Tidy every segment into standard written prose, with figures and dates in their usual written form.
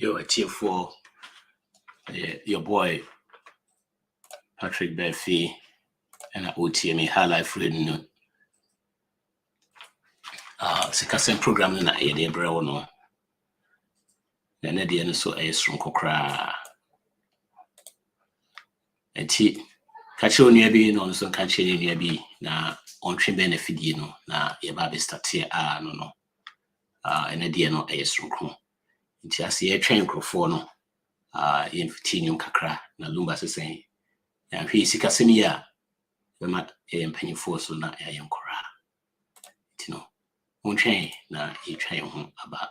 Yo, a tier for your boy Patrick Berfi and OTMA High Life Radio. Sikasem program na yede brewo no. Na ne de no so ayesrum kokra. Enti kache onua bi no so kache onua bi na ontwe benefit no na ye ba be start no. Ene de no ayesrum kro. Nti ase ye twen krofo no. Yen fitinium kakra na lumba sesen. Ya hwe sikasem ya bema empanyifo so na ayem kora. Nti no Unchain na try ho aba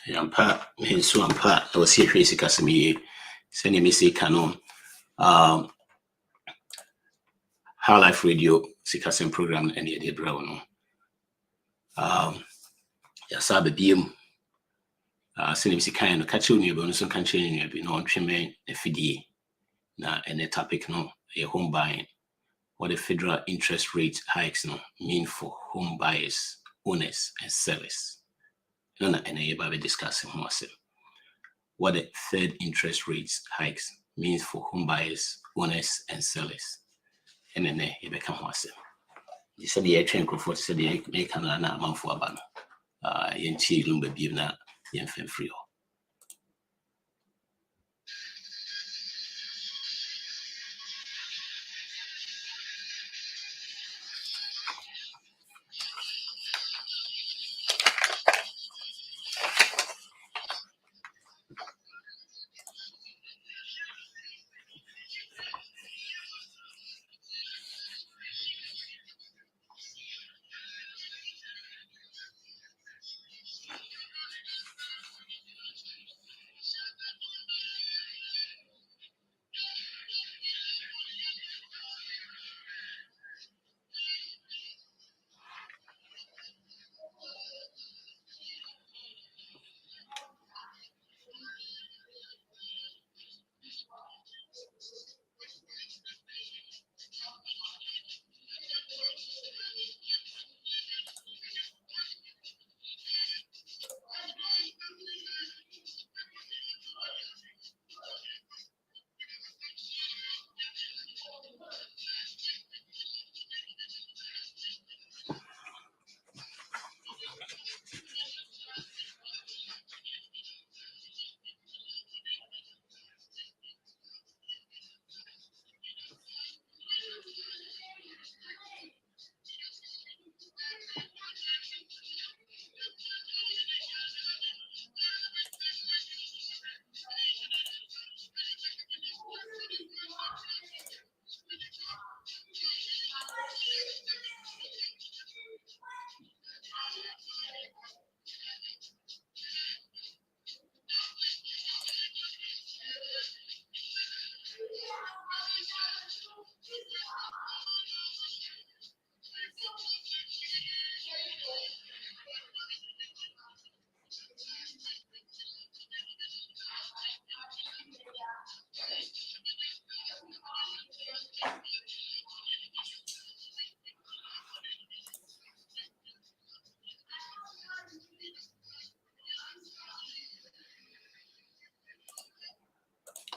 Yampa hensu ampa na wasi hwe sikasem ye sene me say canon High Life Radio sikasem program and ye brewo no ya sabe biem sene me say kan no kache onu ebe no so kan che onu ebe no ontweme afidie na ene topic no a home buying, what the federal interest rate hikes no mean for home buyers, owners and sellers. No, and I discussing what the third interest rates hikes means for home buyers, owners, and sellers. And then they become what they said the train Crawford said they make an amount for a ban. Yen chi lumber beam na yen fen free.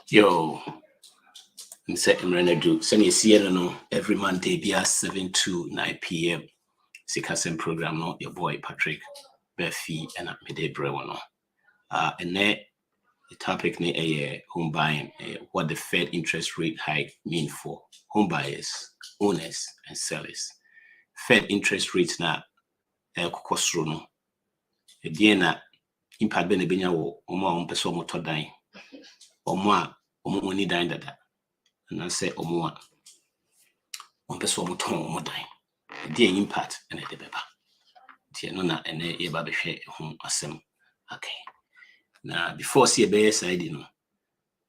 Yo, I'm setting Renadu. Send you see no every Monday be at 7 to 9 p.m. Sikasem program no your boy Patrick Befi and Midday Brewano. And then the topic ni home buying, what the Fed interest rate hike mean for home buyers, owners, and sellers. Fed interest rates na kokosro no. Again na impact be na benya wo omo a ompese omo todan. Omo a omo oni dan dada. And I say omo a ompese omo ton omo dan. The impact and the beba. Tie no na ene e ba be hwe ho asem. Okay. Now before see a bear side no.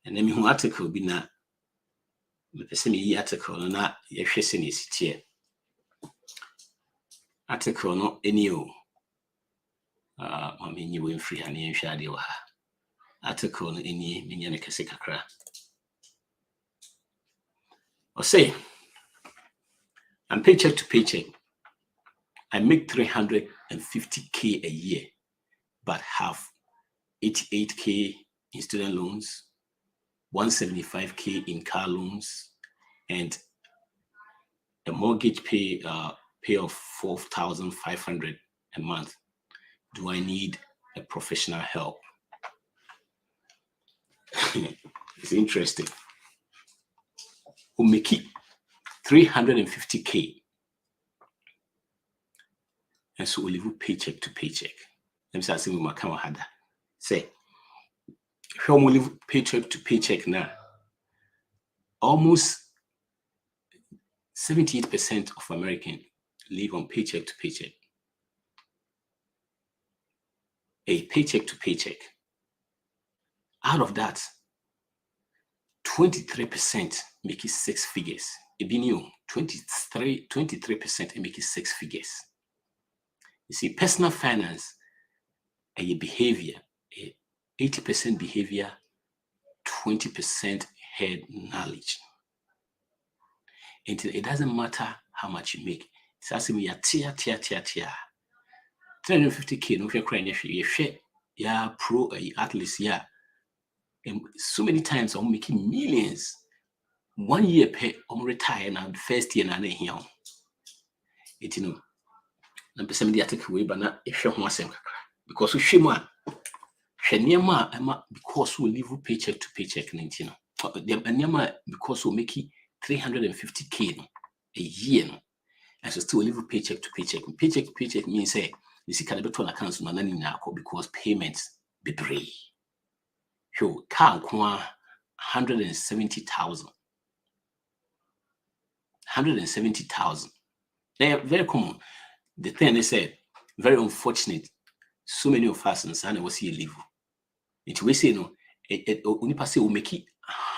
And then me article be na me pese me article no na ye hwe se ne sitie. Article no eni o. Mami nyi we free hani nhwe ade wa ha. Article no eni me nya ne kese kakra. O say I'm paycheck to paycheck. I make 350K a year, but have 88K in student loans, 175K in car loans, and a mortgage pay of 4,500 a month. Do I need a professional help? It's interesting. We make it 350K. And so we live paycheck to paycheck. Let me say we might come harder. Say, if we live paycheck to paycheck now, almost 78% of Americans live on paycheck to paycheck. A paycheck to paycheck. Out of that, 23% make it 6 figures. It be new, 23% make it 6 figures. You see, personal finance, a behavior, 80% behavior, 20% head knowledge. And it doesn't matter how much you make. It's asking me a tier. 350K, no, if you're crying, yeah, pro, athletes, yeah. And so many times I'm making millions. 1 year pay, I'm retired now, the first year, and I'm here. It, you know, I'm saying the article way, but not if you're because we shema, because we live paycheck to paycheck, you know, because we make it 350K a year, and so still live paycheck to paycheck. Paycheck to paycheck means say you see can be told accounts no nani na because payments be brave. So car 170,000. 170,000. They are very common. The thing they said, very unfortunate. So many of us and son was here live. It we say no, only pass we make it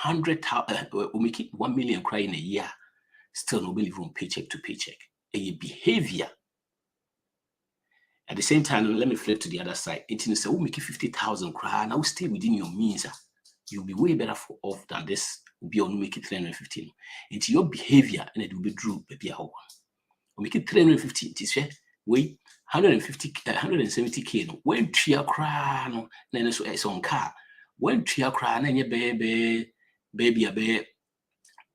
100,000, we make it 1 million cry in a year. Still no live on paycheck to paycheck. A behavior. At the same time, let me flip to the other side. It is we make it 50,000 cry now stay within your means. You'll be way better off than this. Will be on make it 315. Into your behavior and it will be true, baby. How we make it 350. It is fair. Wait, 170K. No, when tria cry no, then so it's on car. When tria cry, then your baby a baby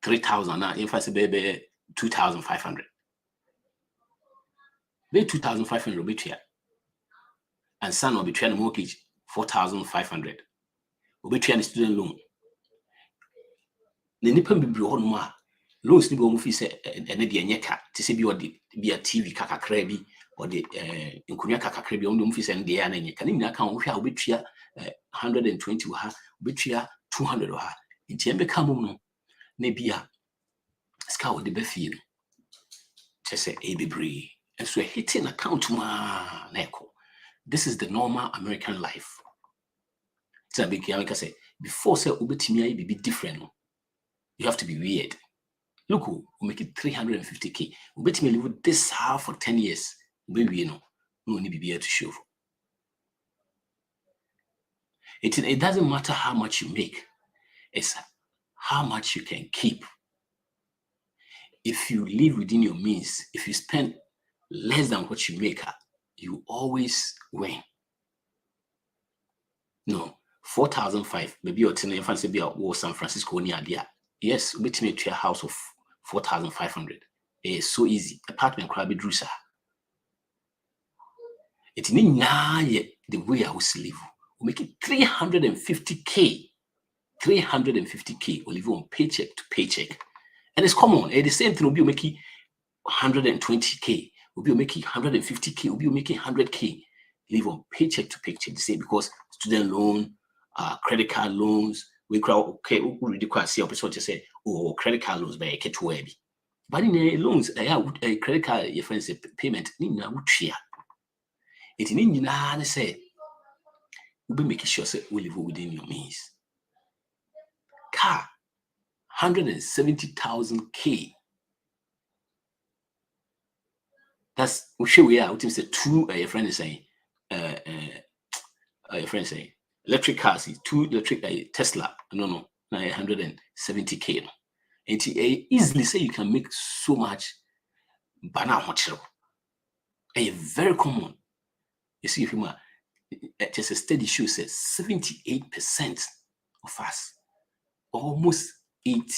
3,000. Now, if I say baby 2,500. Be 2,500 be tria. And son will be trying mortgage 4,500. Will be trying student loan. The nipa be bro no a loans ni be omo fi say ene de anyeka ti se bi odi bi a TV kakakra bi odi nkunya kakakra bi omo fi say ene de ya na anyeka ni nyina kan wo hwa obetua 120 wo ha obetua 200 wo ha nti embe ka mum no na bia ska wo de ba fie no chese e bebre enso hitting account ma na eko. This is the normal American life. It's a big America say before say obetimi ayi be different no. You have to be weird. Look, we make it 350K. We bet me live this half for 10 years. Maybe you know, no need to be here to show. It doesn't matter how much you make, it's how much you can keep. If you live within your means, if you spend less than what you make, you always win. No, 4,005. Maybe you're telling your fancy be or San Francisco near there. Yes, we me to a house of 4,500. It's so easy. Apartment crab drusa. It's in the way I was live. We make it 350K. 350K. We live on paycheck to paycheck. And it's common. The same thing will be making 120K. We'll be making 150K. We'll be making 100K. Live on paycheck to paycheck. The same because student loan, credit card loans. We crowd okay. We really quite see opportunity to say, oh, credit card loans by a kid to heavy. But in the loans, a credit card, your friends payment. Nina would share. It in India, they say, we'll be making sure we live within your means. Car, 170,000K. That's sure we are. What say two? Your friend is saying, your friend saying, electric cars, two electric Tesla. No, 170K. No. And easily say you can make so much. Banana hotshell. Very common. You see, if you just a steady show says 78% of us, almost 80%.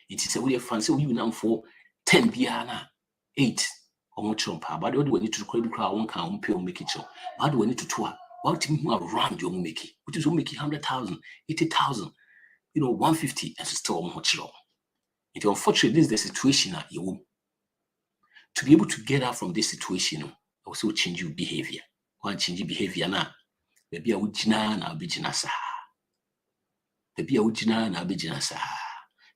It is a way of fancy we now for 10 biana 8 or more chompa. But what do we need to credit crowd one can pay or make it show? What do we need to tour? What do you around your make it? Which is make 100,000, 80,000, 150 and still much low. It unfortunately this is the situation that you to be able to get out from this situation, also change your behavior. One change your behavior now. Maybe I would jina na bijinasa. Maybe I would jina na bijinasa.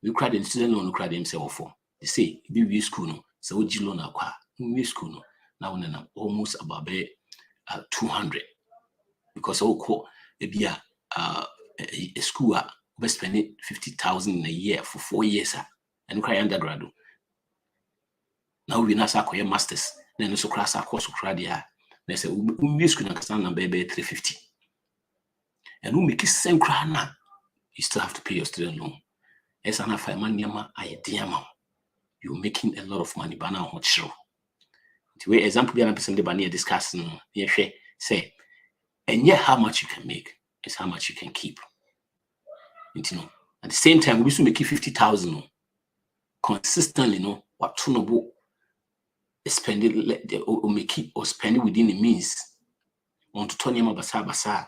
We cried in student loan, cried himself for. They say, be school no, so would you loan aqua, we school no. Now I'm almost about 200. Because all call maybe a school we spending 50,000 in a year for 4 years, and cry undergrad. Now we not acquire masters, then also class our course of cradia. They say we school understand number 350. And we make it same crana. You still have to pay your student loan. As an affair money, you're making a lot of money, but now not sure. The way example be an person the banner discussing say, and yet how much you can make is how much you can keep. At the same time, we used to make 50,000 consistently, what to spend it or make it or spend it within the means. On to turn your basa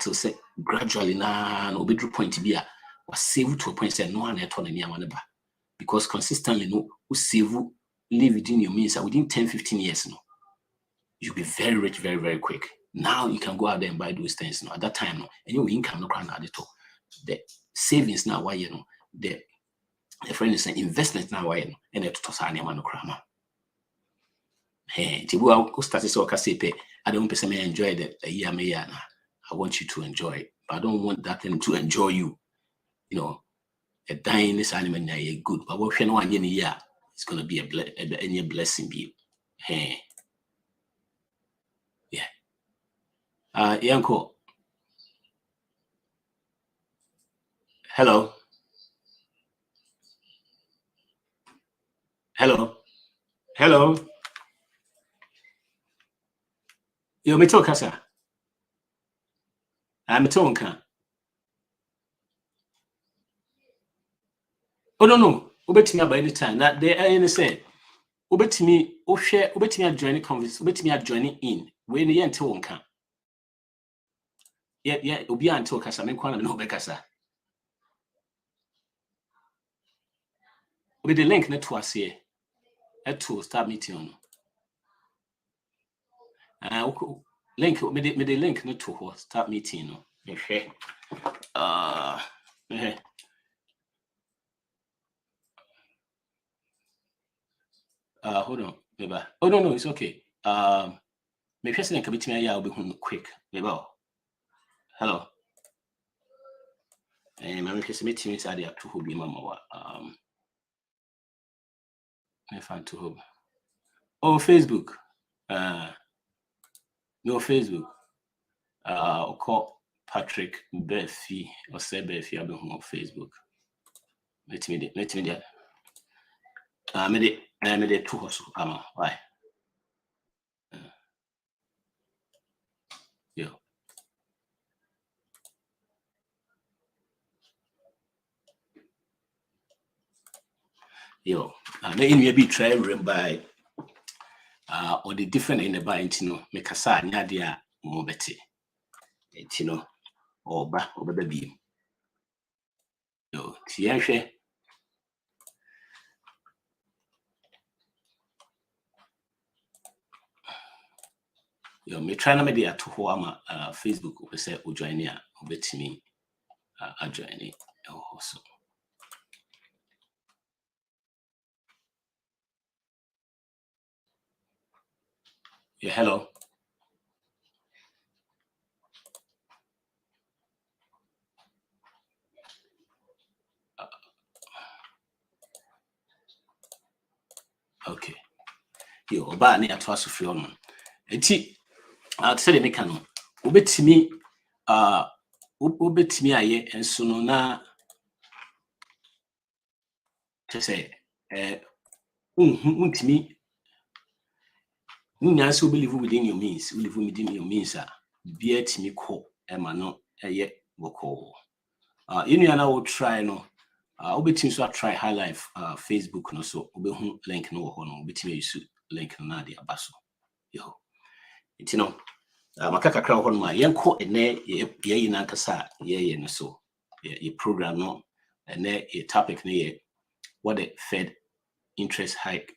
to say gradually no be point to be a was save to a point say no one at all any money because consistently we save live within your means within 10-15 years you'll be very rich very, very quick. Now you can go out there and buy those things at that time and your income no crown at all. The savings now why the friend is an investment now why and to toss any man no crown. Hey, Tibu start so I don't personally enjoy the year now. I want you to enjoy it, but I don't want that thing to enjoy you. A dying this animal is good, but what you know in a year it's gonna be a blessing be you. Hey. Yeah. Yanko. Hello. Yo, me talk, sir. I'm talking. Oh no. Obet me by any time. That they are say. Obet me. Obet me join the conversation. Obet me join in. When you enter one can. Yeah. Obi until kasa. Me kwana no be kasa. Obi the link net to us here. To start meeting on. Link. Me the link net to start meeting. Okay. Hold on, maybe. Oh no, it's okay. Maybe first link meet me. I'll be home quick. Maybe. Hello. And my first meeting is at the to who be mama. I found to home. Oh, Facebook. No Facebook. I'll call Patrick Befi or say Befi. I'll be home on Facebook. Let me there. I made it two horse. Why? Yo. Yo, na in be try by or the different in the by intino make a sa nyadia mobeti. Intino or ba over the beam. Yo, Tianshe. Yo, me try na media to Hoama Facebook or say Ujoinia obeti me adjoining also. Yeah, hello. Okay. Yo, oba ni ato asofri ono. Enti say the mekano. Obetimi obetimi aye enso no na say untimi nya so believe within your means, believe within your means be etimi ko ema no eye boko. You know na wo try no obetimi so try high life Facebook no so obehu link no ho no obetimi use link no na de abaso. Yo. Enti no makaka kra ho no ma yenko ene ye na nkasa ye no so ye program no ene ye topic no ye what the Fed interest hike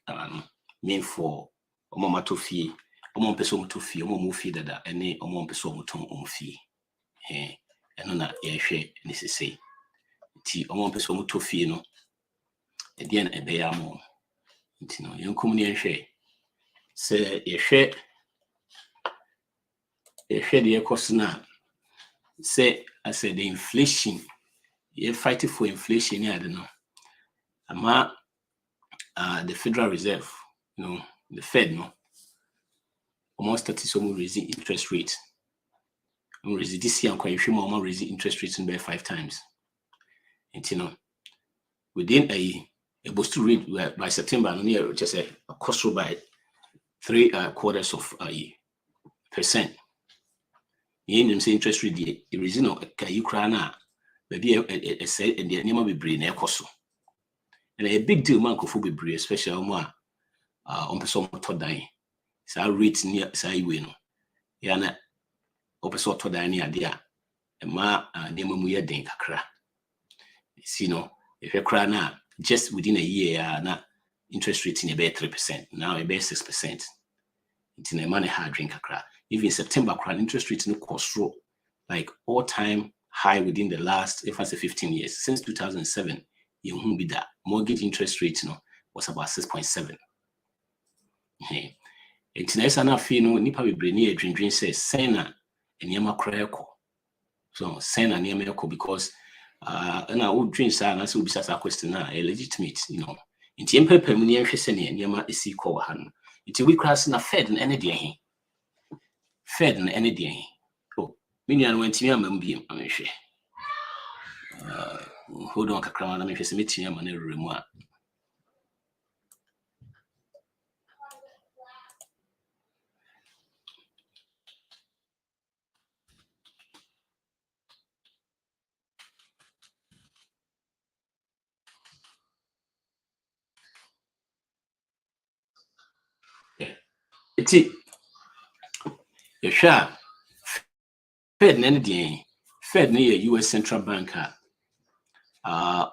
mean for omomato fee omon peso moto fee omon fee dada ene omon peso moton fee eno na ye hwe ni sese ti omon peso moto fee no e dia na ebe ya mo nti no yenkom ni hwe se ye hwe the cost na say I said the inflation you fighting for inflation I don't know ama the Federal Reserve you know the Fed no almost 30 so raising interest rate raise this year and raise interest rates by 5 times and you know within a boost rate by September no near just a cost by 3 quarters of a percent. You say interest rate the reason of Ukraine maybe a say and the name be brain so and a big deal man could be brave especially on person to die so rate near say we no yana person to die near there and ma name mu ye den kakra see no if you cry now just within a year na interest rate in about 3% now about 6% it's in a money hard drink kakra even September interest rate no cost like all time high within the last if I say 15 years since 2007 you won't be that mortgage interest rate was about 6.7 it's nice enough nipa bebre ni adwendwen say sena enema krako so sena enema ko because na wo dream say na say obisa sa question na legitimate nti empepem ni enhwe se ne enema esi ko wa han nti we class na Fed na ene de he Fed na ene de he mini an wantimi amam biem amehwe hold on kakra na mehwe se metimi amana ruremu a eti yehwa Fed na ene de Fed na ye US Central Bank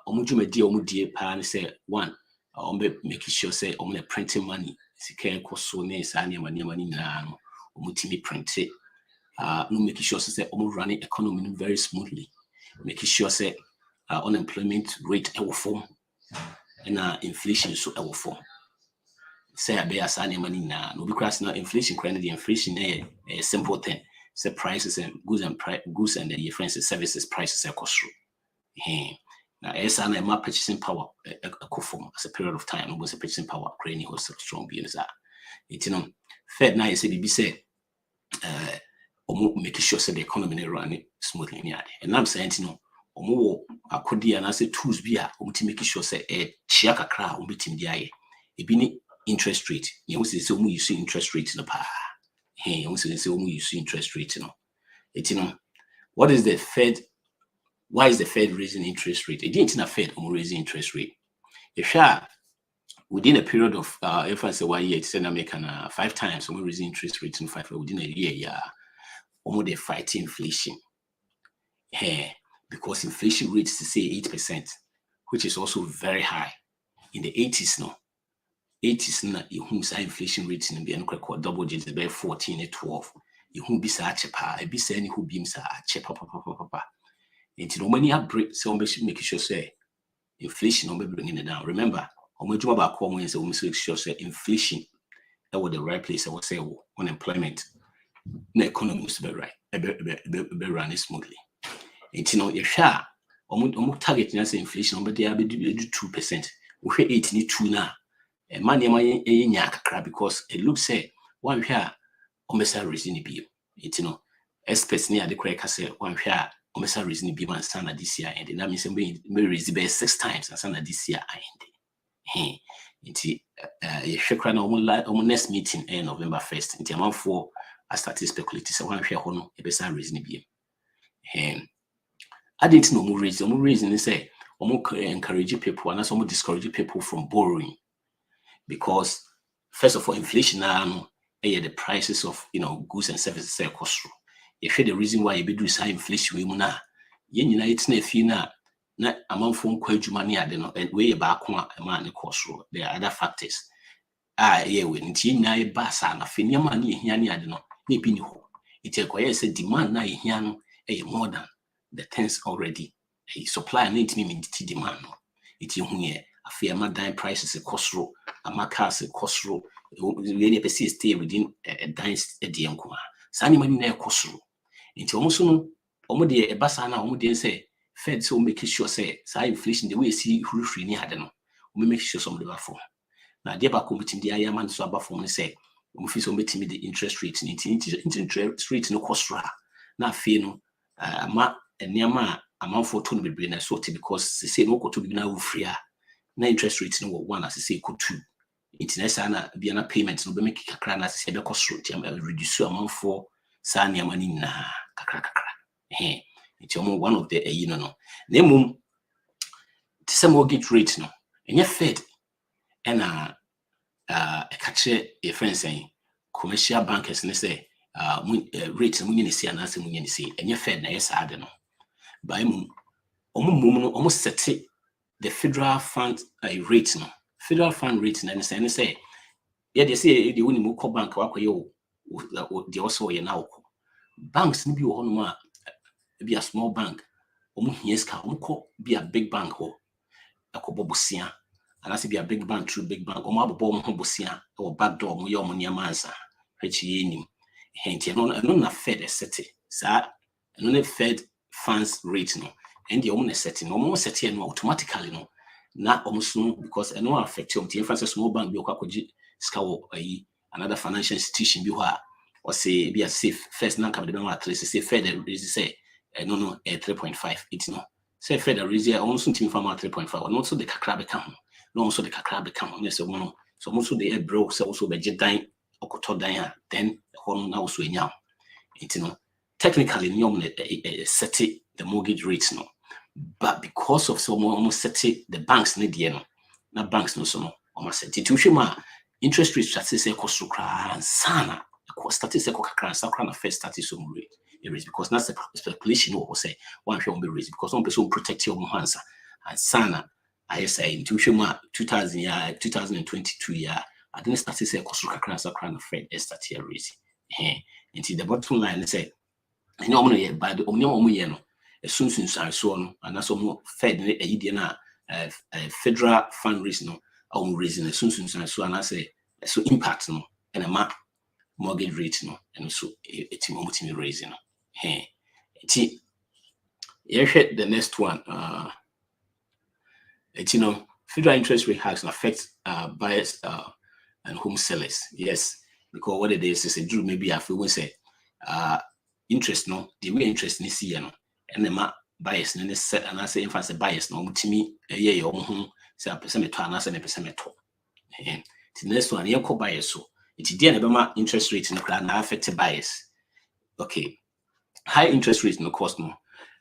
omudwumadi omudie pa ne say one ombe make sure say omle printing money sika koso ne sa ne mani na no omutimi print it no make sure say running economy very smoothly make sure say unemployment rate ewo form and inflation so ewo form say abe asa ne mani na no because now inflation the inflation a simple thing say prices and goods and the different services prices are cost now esa na my purchasing power form as a period of time was a purchasing power creating was strong beings that Fed now say be say make sure say the economy run smoothly and I'm saying akodi and I say tools be to make sure say chia kakra team dia e bi ni interest rate you say so use interest rate no pa you say use interest rate no what is the Fed why is the Fed raising interest rate? It didn't Fed raising interest rate. If within a period of if I say 1 year, it's American 5 times when we raise interest rates in 5 within a year, yeah, almost they fight inflation. Because inflation rates to say 8%, which is also very high. In the 80s, no. 80s na you say inflation rates in the double digits, about 14 and 12. You be such a pa, be saying who beams are cheap, papa. Until many break, so make sure say inflation will be bringing it down. Remember, on my job about common is almost sure say inflation that was the right place. I would say unemployment, the economy must be right, be running smoothly. Until you share, almost target inflation, but they are 2%. We 8 now. Money because it looks say one here almost reason be experts near the correct say one here almost reason be one sana this year and that means may raise the 6 times and sana this year and you should on next meeting November 1st in amount for I started speculating so one here on a better reason be I didn't know more reason say encourage people and some discourage people from borrowing. Because first of all, inflation now the prices of goods and services say cost through. If the reason why you be do high inflation we na it's na fee na amount for money and way back one man cost through. There are other factors. We need na basa na fee money here ni ade no na bi ni ho. It requires say demand na here no more than the things already. Supply need me demand no. It you here afia madan prices cost through. Amakas cost through. We need stay within a dance a DM kuma. Sani money na cost through. Into almost no omode e basa na omode say Fed so make sure say inflation the way see who free ni had no. We make sure some the form. Now the back committee the ayaman so about form say we feel so meeting the interest rate interest rate no cost through. Na fe no ma enema amount for to be na so because say no to be na free na interest rate no 1 as say could 2. International be an payment no be make kakra na say be cost rate reduce amount for sa money na kakra it's one of the no name it's a mortgage rate no and Fed and a catch a friend saying commercial bankers and say rates munye see and as munye see and Fed na yes ade no by almost set the federal fund rate no federal fund rate and say yeah they say the woni mo bank wakoye the also ye na banks ni bi wo no be a small bank hieska be a big bank ho akobobosia and as be a big bank through big bank abobo mo bosia or back door mo ye mo niam ansa hwechi enim henti no na Fed set sa no na Fed funds rate no and the omo setting no set no automatically no na almost because no affect you the small bank be okwakoji skawo another financial institution be ho or say be a safe first na come the bank at least say Fed is say no 3.5 it's no say Fed is almost team farm 3.5 and also the kakra be come no also the kakra be come yes so also the broke so also be dan okoto dan then hono na also enya it's no technically nyom set the mortgage rates no but because of some almost set the banks need no na banks no so no almost set it to interest rates that say cost to cry sana statistics kakra sakra na first statistics rate is because that's the speculation or say one shall be raised because one person protect your hands and sana I say in 2022 year I didn't start to say cost kakra sakra na Fed start here raise into the bottom line say I know money by the omni no as soon as I saw no and that's more Fed na federal fund raise no raising as soon as I saw and I say so impact no and a mortgage rate no and so it's multi raising no the next one federal interest rate hikes affect buyers and home sellers. Yes, because what it is a drew maybe I feel say interest no the way interest in see no and the buyers and set and I say if I say buyers no to me your own say a percent to and I say a percent to the next one you buyers so it's the interest rate in the crowd affect buyers. Okay, high interest rate no cost no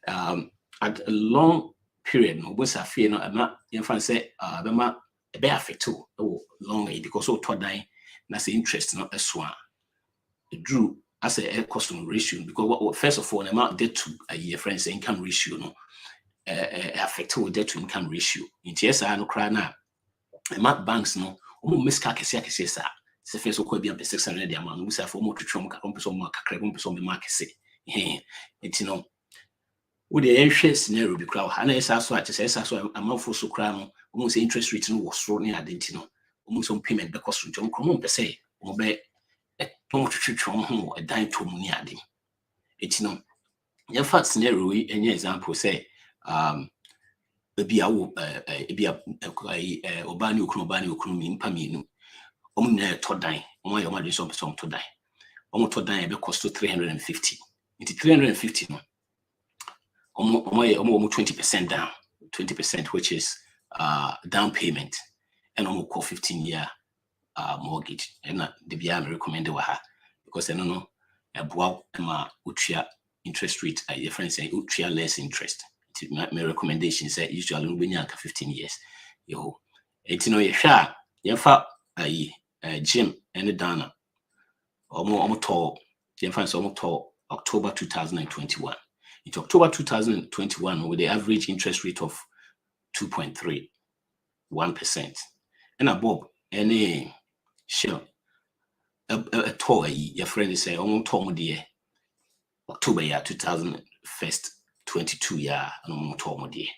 at a long period no was a fear no I'm not if I say a be affect long because so to die that's the interest not as one. It drew as a cost ratio because first of all, the amount debt to a year friends income ratio no affect debt to income ratio. In TSI no cry now. Amount banks no miska kese sa. Se first of all be 600 the amount we say for more to trom ka person more kakra person be mark say. It no with the share scenario be crowd and it's also at say so amount for so cry no almost interest rate no was so near identity no almost some payment because from jom come say be don't to a dime to money adding. It's no your first scenario any example say be a obani okunu mimpa mienu na to dan omo your margin some to dan omo to dan be cost to 350 into 350 no omo 20% down 20% which is down payment and omo call 15-year mortgage and the bia me recommend wa because I no boa ma utua interest rate a difference say utua less interest. My recommendation say usually we be 15 years yo it no ye hwa ye fa Jim and Dana omo to ye fa so omo to October 2021. In October 2021 with the average interest rate of 2.31% and above any sure a toy your friend say omo to mo de October year 2022 year no to mo de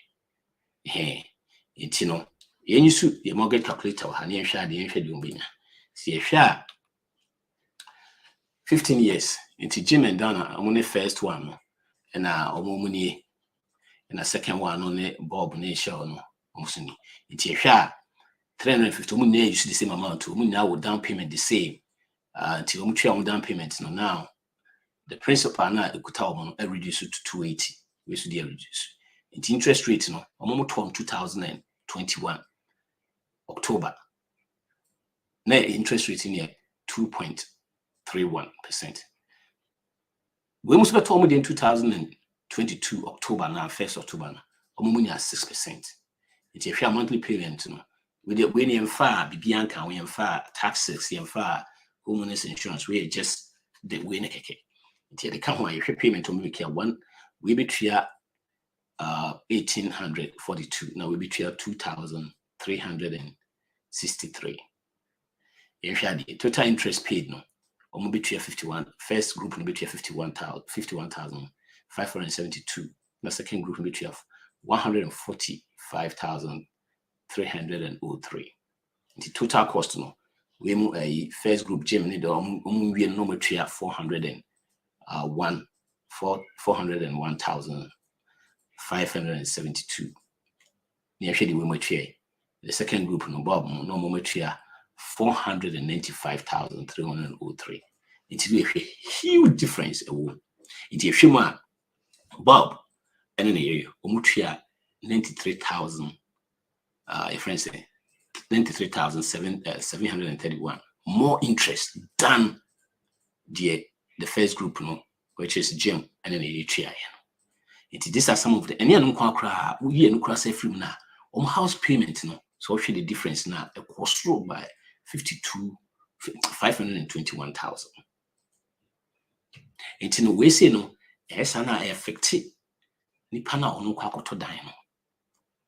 it no yen use your mortgage calculator ha na hwa de hwa de ombenya si hwa 15 years into Jim and Dana omo the first one no and omo muni and the second one no ne Bob ne show no omo suni into hwa 350 omo na use the same amount omo na would down payment the same until omo twa down payment no now the principal na ekuta omo no reduce to 280 we should reduce into interest rate no omo to 2021 October na interest rate in 2.31%. We must be told in 2022 October now, 1st October now, money at 6%. It's a monthly payment. With the when you far Bianca, we far taxes, you far homeowners insurance, we just the winner keke. It's the count where your payment to make one, we be 1842. Now we be 2363. The total interest paid no. Omo be 51. First group will be 51,572. The second group will be 145,303. The total cost no. We move a first group Jim need we number 401,572. Near shady we the second group no Bob no more 495,303. It's a huge difference. It's a shima Bob and in the area Omutia 93,000 a friend say 93,731 more interest than the first group no, which is Jim and in the area. These are some of the any unkwa we no cross free na house payment no. So actually the difference now a cost by 521,000. And in a way, say no, as an affected Nipana or no quacoto dino.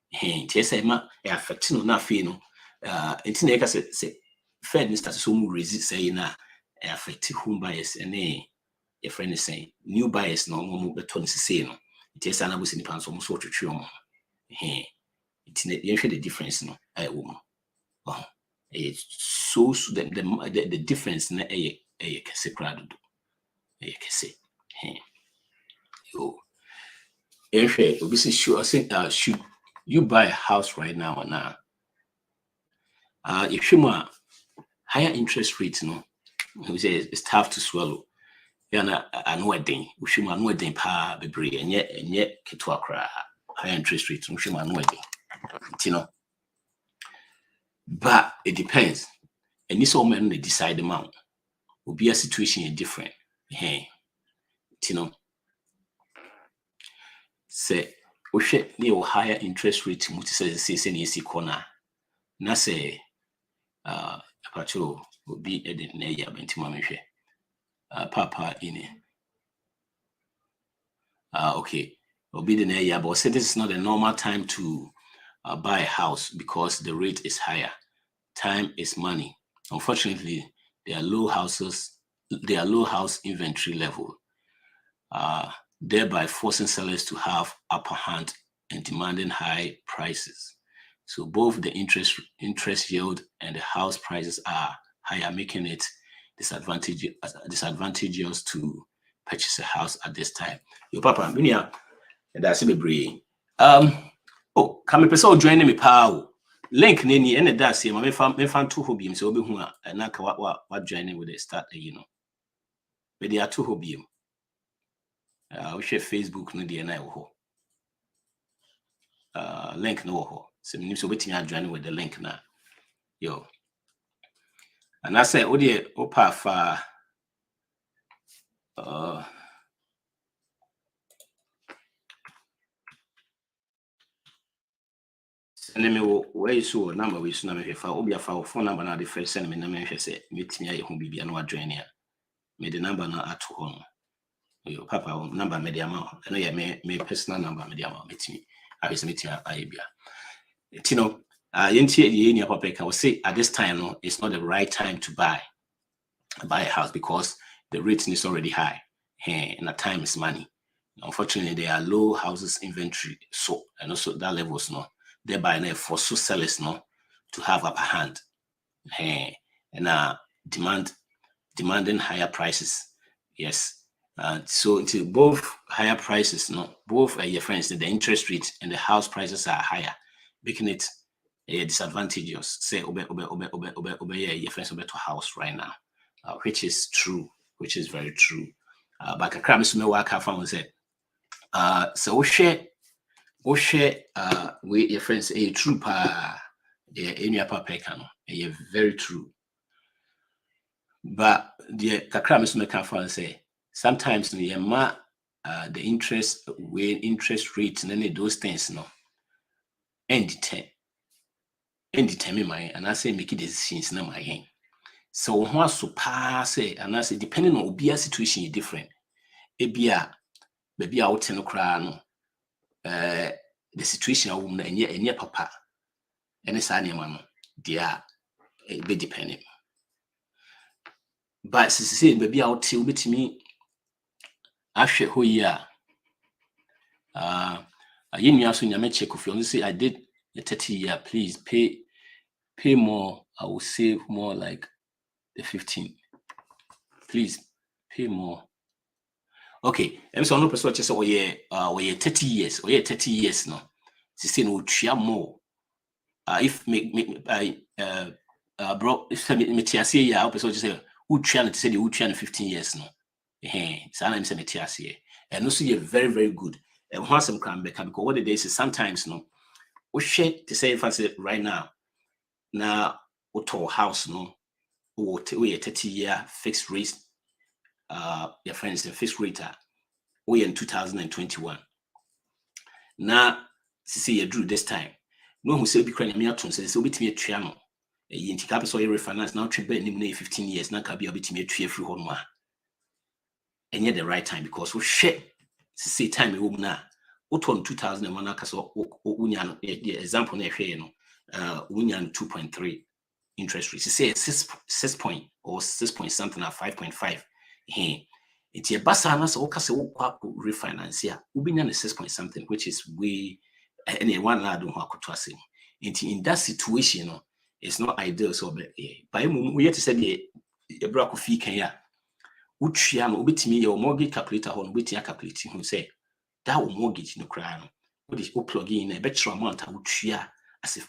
Hey, Tessa affected no fino. Intineka say, Fed Mr. Sumu resist saying, affected home bias and a friend is saying, new bias no more but Tony say no. It an was in the pants almost water trim. Hey, it's the difference no, a woman. It's so the difference na kese crowd do kese yo obviously should you buy a house right now or now if you want higher interest rate no we say it's tough to swallow yana anu eden if you anu eden pa bebre enye keto akra higher interest rate if you anu eden you know. But it depends. And this all men they decide the amount. Will be a situation is different. Hey, you know. Say we should need higher interest rate say corner. na say apacho obi edin na ya bentima mehwe papa ini okay obi de na ya, but say this is not a normal time to buy a house because the rate is higher. Time is money. Unfortunately, there are low house inventory level, thereby forcing sellers to have upper hand and demanding high prices. So both the interest yield and the house prices are higher, making it disadvantageous to purchase a house at this time. Your papa, that's a bit oh, come a person join me power. Link nini and that's him. I found two hobbies, so be who and not what joining with the start, you know. But there are two hobbies. We share Facebook no the na ho. Link no ho. So me so wetin join with the link na. Yo. And I say o de opa fa send me where you saw number we so na me fa obi afa phone number na the first send me na me hwe say metimi aye ho bibia na wa join ya. Me the number na ato ho no. Yo papa number me the amount. I know ya me personal number me the amount metimi. I be metimi aye bia. You know, papa will say at this time, no, it's not the right time to buy a house because the rating is already high and at time is money. Unfortunately, there are low houses inventory, so and also that levels no, thereby for so sellers no to have upper hand and demanding higher prices. Yes. So until both higher prices, no, both your friends, the interest rate and the house prices are higher, making it disadvantageous. Say your friends to house right now, which is true, which is very true. But I can't work out from say, so we share with your friends a true in your papa very true. But the kakra me can find say sometimes the interest rate and those things no and determine my and I say make decisions na my hand. So how so pass and I say depending on obia situation is different. Ebia baby out no kra no the situation a woman and papa and say na no dia be depending. But say baby out till betimi ahwe ho yi a you so nyame check if you say I did a 30 year, please pay more. I will save more like the 15. Please pay more. Okay, and so no person just say 30 years, 30 years no. She say no tria more. If bro, if me say ya, person just say who tria say the who tria 15 years no. So I'm saying me and also you're very, very good. And once some can because what it is sometimes no we share to say if I say right now house no we a 30-year fixed rate your friends the fixed rate we in 2021 now see you drew this time no who say be crying me aton say obi timi atua no e nti ka so refinance now trip be nim na 15 years na ka be obi timi atua free ho no a enye the right time because we share see time e wo na in 2001 aka so unya the example na hwe no unya 2.3 interest rate say 6 point or 6 point something at 5.5 it's a basa na so aka se wo refinance ya ubinya na 6 point something which is way anyone na do ho akoto ase in that situation no it's not ideal so by we yet say the ebra ko fi kan ya utria no obetimi your mortgage calculator ho no betia calculate who say that will mortgage no cry no what is plug in a better amount I would share as if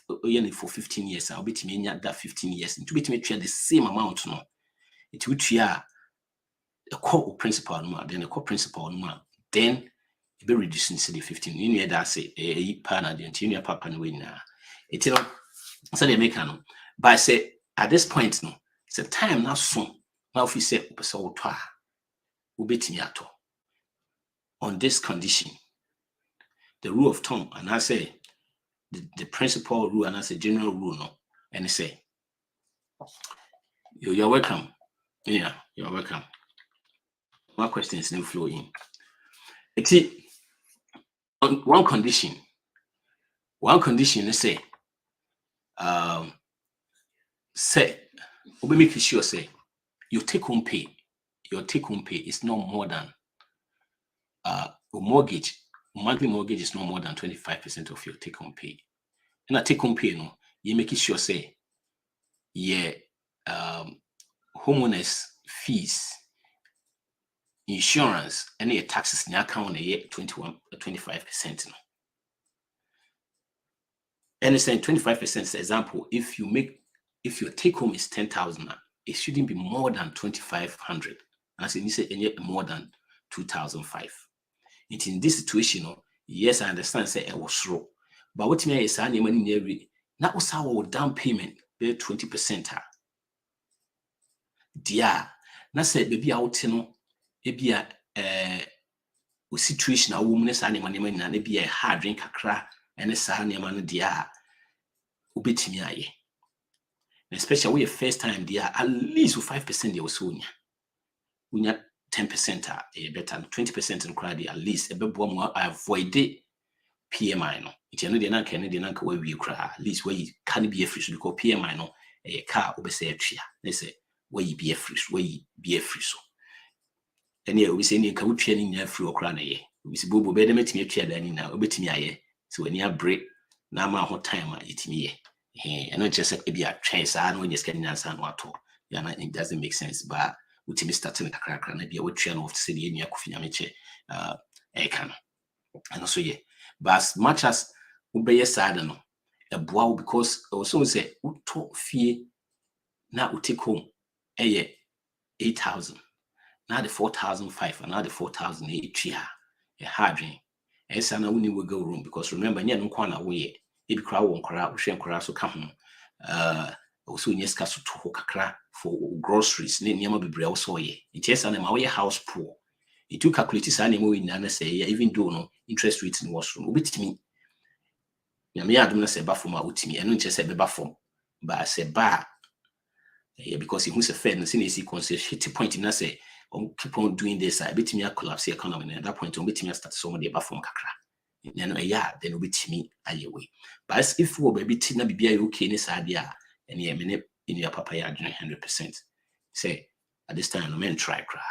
for 15 years I'll be to that 15 years and to be to make the same amount no it would share a core principal no then a core principal no then be reducing to the 15 you know that say a partner the interior papa no win it you know so they make no but say at this point no it's a time now soon now if you say so ubetimi ato on this condition the rule of thumb and I say the principal rule and I say general rule no and say, you're welcome. Yeah, you're welcome. One question is no flow in. It's on one condition. One condition is say, we make sure say your take home pay is not more than mortgage. Monthly mortgage is not more than 25% of your take home pay. And a take home pay, no, you make sure say, yeah, homeowners fees, insurance, and your taxes in your account a year 25%. No. And it's saying 25% example, if your take home is 10,000, it shouldn't be more than 2,500. And I said, you say more than 2,005. It's in this situation, yes, I understand, say it was wrong. But what me is any money near that was our down payment, be 20%. Dear, na say baby out no, it be a situation a woman is any money and it be a hard drink a crack and a sahani man dear ubit me aye. Especially when your first time dear, at least 5% you so when you 10% better 20% in crowd at least a bit more avoid it PMI no. It's another than Kennedy and where we cry at least where you can be a free because PMI no a car over say a tree. They say where you be a free, where you be a free so. And yeah, we say you can train in your free or crown a year. We say Bobo better make me a chair than now, obey me aye. So when you break, now my whole time it me. And not just be a chance, I know when you're getting answer and what yeah, it doesn't make sense, but with me starting a crack and maybe a would train off to say in your coffee amiche can. And also, yeah, but as much as obey sad no a bow because also say to fee now we take home 8,000 now the 4,005 and now the 4,008 a hard dream and so now we will go room because remember yeah no kwana we if crowd won't crowd we share crowd so come also in yes castle to kakra for groceries near be also ye it yes and my house poor it took calculate animal in and say even though no interest rates in washroom with me me adum na say ba form outimi eno nche say be ba form ba say ba because he who's a fair and see hit point na say keep on doing this I bet me a collapse economy and at that point on bet me start some of the ba form kakra then obet me away but if we baby tina bibia okay ni sadia and yeah me in your papa ya 100% say at this time no men try cry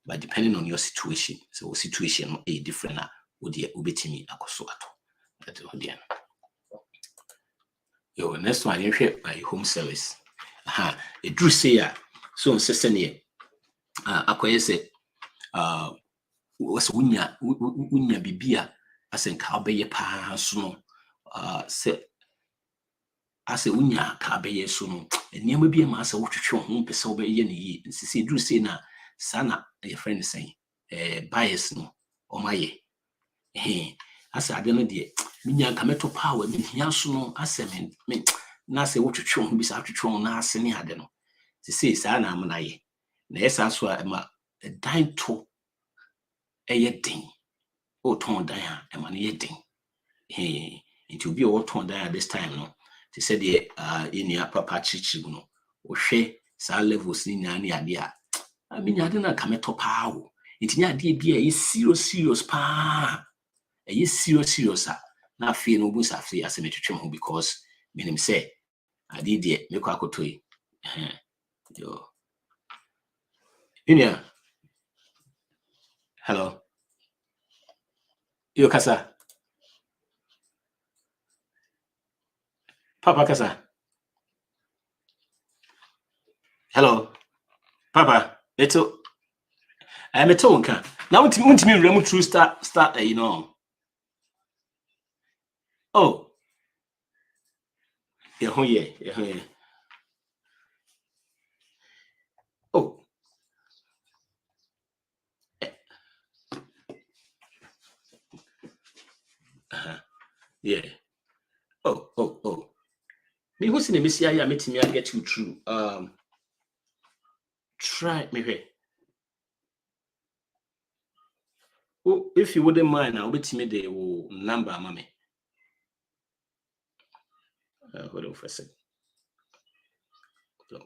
but depending on your situation so situation a different na obet me akoso ato that odian. Yo, next one you share by home service. It drew say so nsesene akoye say was wunya bibia asen ka obeye pa so no say ase wunya ka obeye so no enema bia ma ase wotwetwe ho pese obeye ne yi nsese drew say na sana your friend saying bias no omaye ase ade no de minya kameto power bi hia so no ase men na se wotwetwe ho bi sa twetwe na ase ne ade no se sei sa na amna ye na esa so ma dan to den o ton dan a ma ne ye den into bi o ton dan this time no te said the in papa chichi no o hwe sa levels ni nya ne ade a minya ade na kameto power ntinya ade bi a serious pa serious na fe no bu sa fe asemetwetwe ho because menim say ade de me kwa akotoi yo Inia hello yo kasa papa kasa hello papa eto I meto nka na untimi nremu true star you know oh yeah oh yeah oh me who see me see ya metimi I get you true try me here. Oh, if you wouldn't mind, I'll bet me the number, mommy. Hold on for a second. So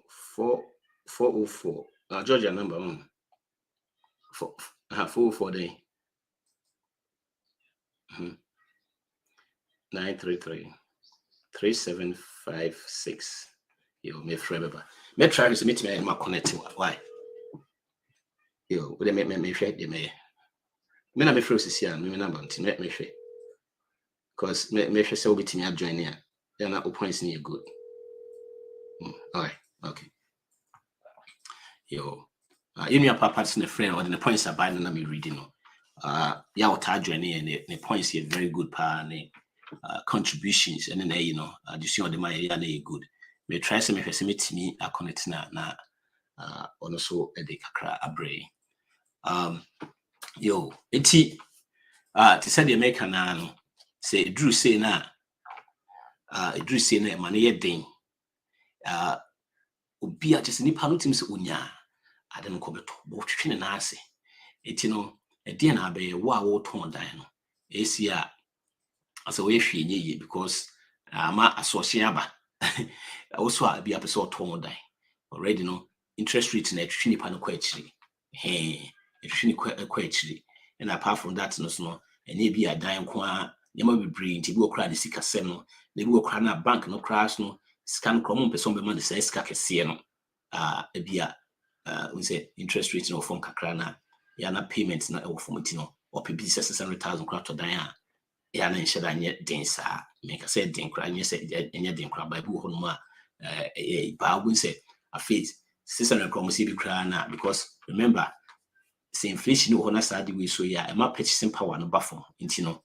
404. Georgia number 1. 404 day. 933 3756. Yo, me forever. Me try to meet me my connect. Why? Yo, we me share the me. Me na me froze here, me number until me share. Because me share say we be me join here. Then our points need good. All right. Okay. Yo. You know parts in the friend or the points are bad and me reading. Yeah, what I join here and the points here very good pa contributions and then you know you see on the money yeah good. Me try some if meet me a connect na also a de kakra abre. Yo, eti to say the American no say Drew say na Drew say na man ye den obi a just nipa no tim se onya ade no ko beto bo twetwe na ase eti no e de na be wo ton dan no esi a asa we hwe nye because ma asosian aba also a bi apese ton dan already no interest rate na twetwe nipa no kwa akiri twetwe ni kwa akiri and apart from that no so no ene bi adan ko a nyama bebre nti bi okra de sika sem no na bi okra na bank no crash no scan kromo person be man de sika kese no ebia we say interest rate no from kakra na ya na payments na e from it no or pe bi 600,000 kra to dan a ya na nhyɛ da nye den saa make say den kra nye say enye den kra ba bi ho no ma ba we say a face 600 kromo si bi kra na because remember say inflation ho na saa de we so ya e ma purchasing power no ba from nti no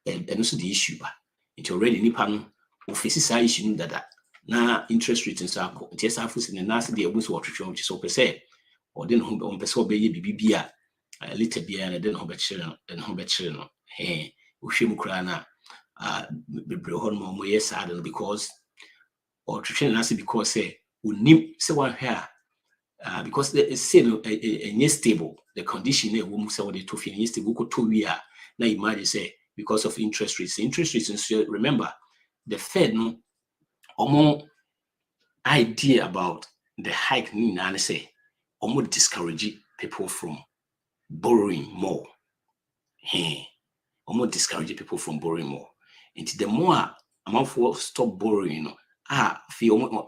and also the issue ba nti already nipa no ofisi saa issue no dada na interest rate nso akọ nti esa afo si ne na se de ebu so otwetwe o so pese o de no ho pese o be ye bibi a little bia na de no be kire no o hwem kura na bebre ho no mo yes sad no because or twetwe na se because say unim se wa hwe a because the say no stable the condition e wo mu se wo de to fi stable ko to wi a na imagine say because of interest rates remember the Fed no omo idea about the hike ni na say omo discourage people from borrowing more omo discourage people from borrowing more and the more amount for stop borrowing no fi omo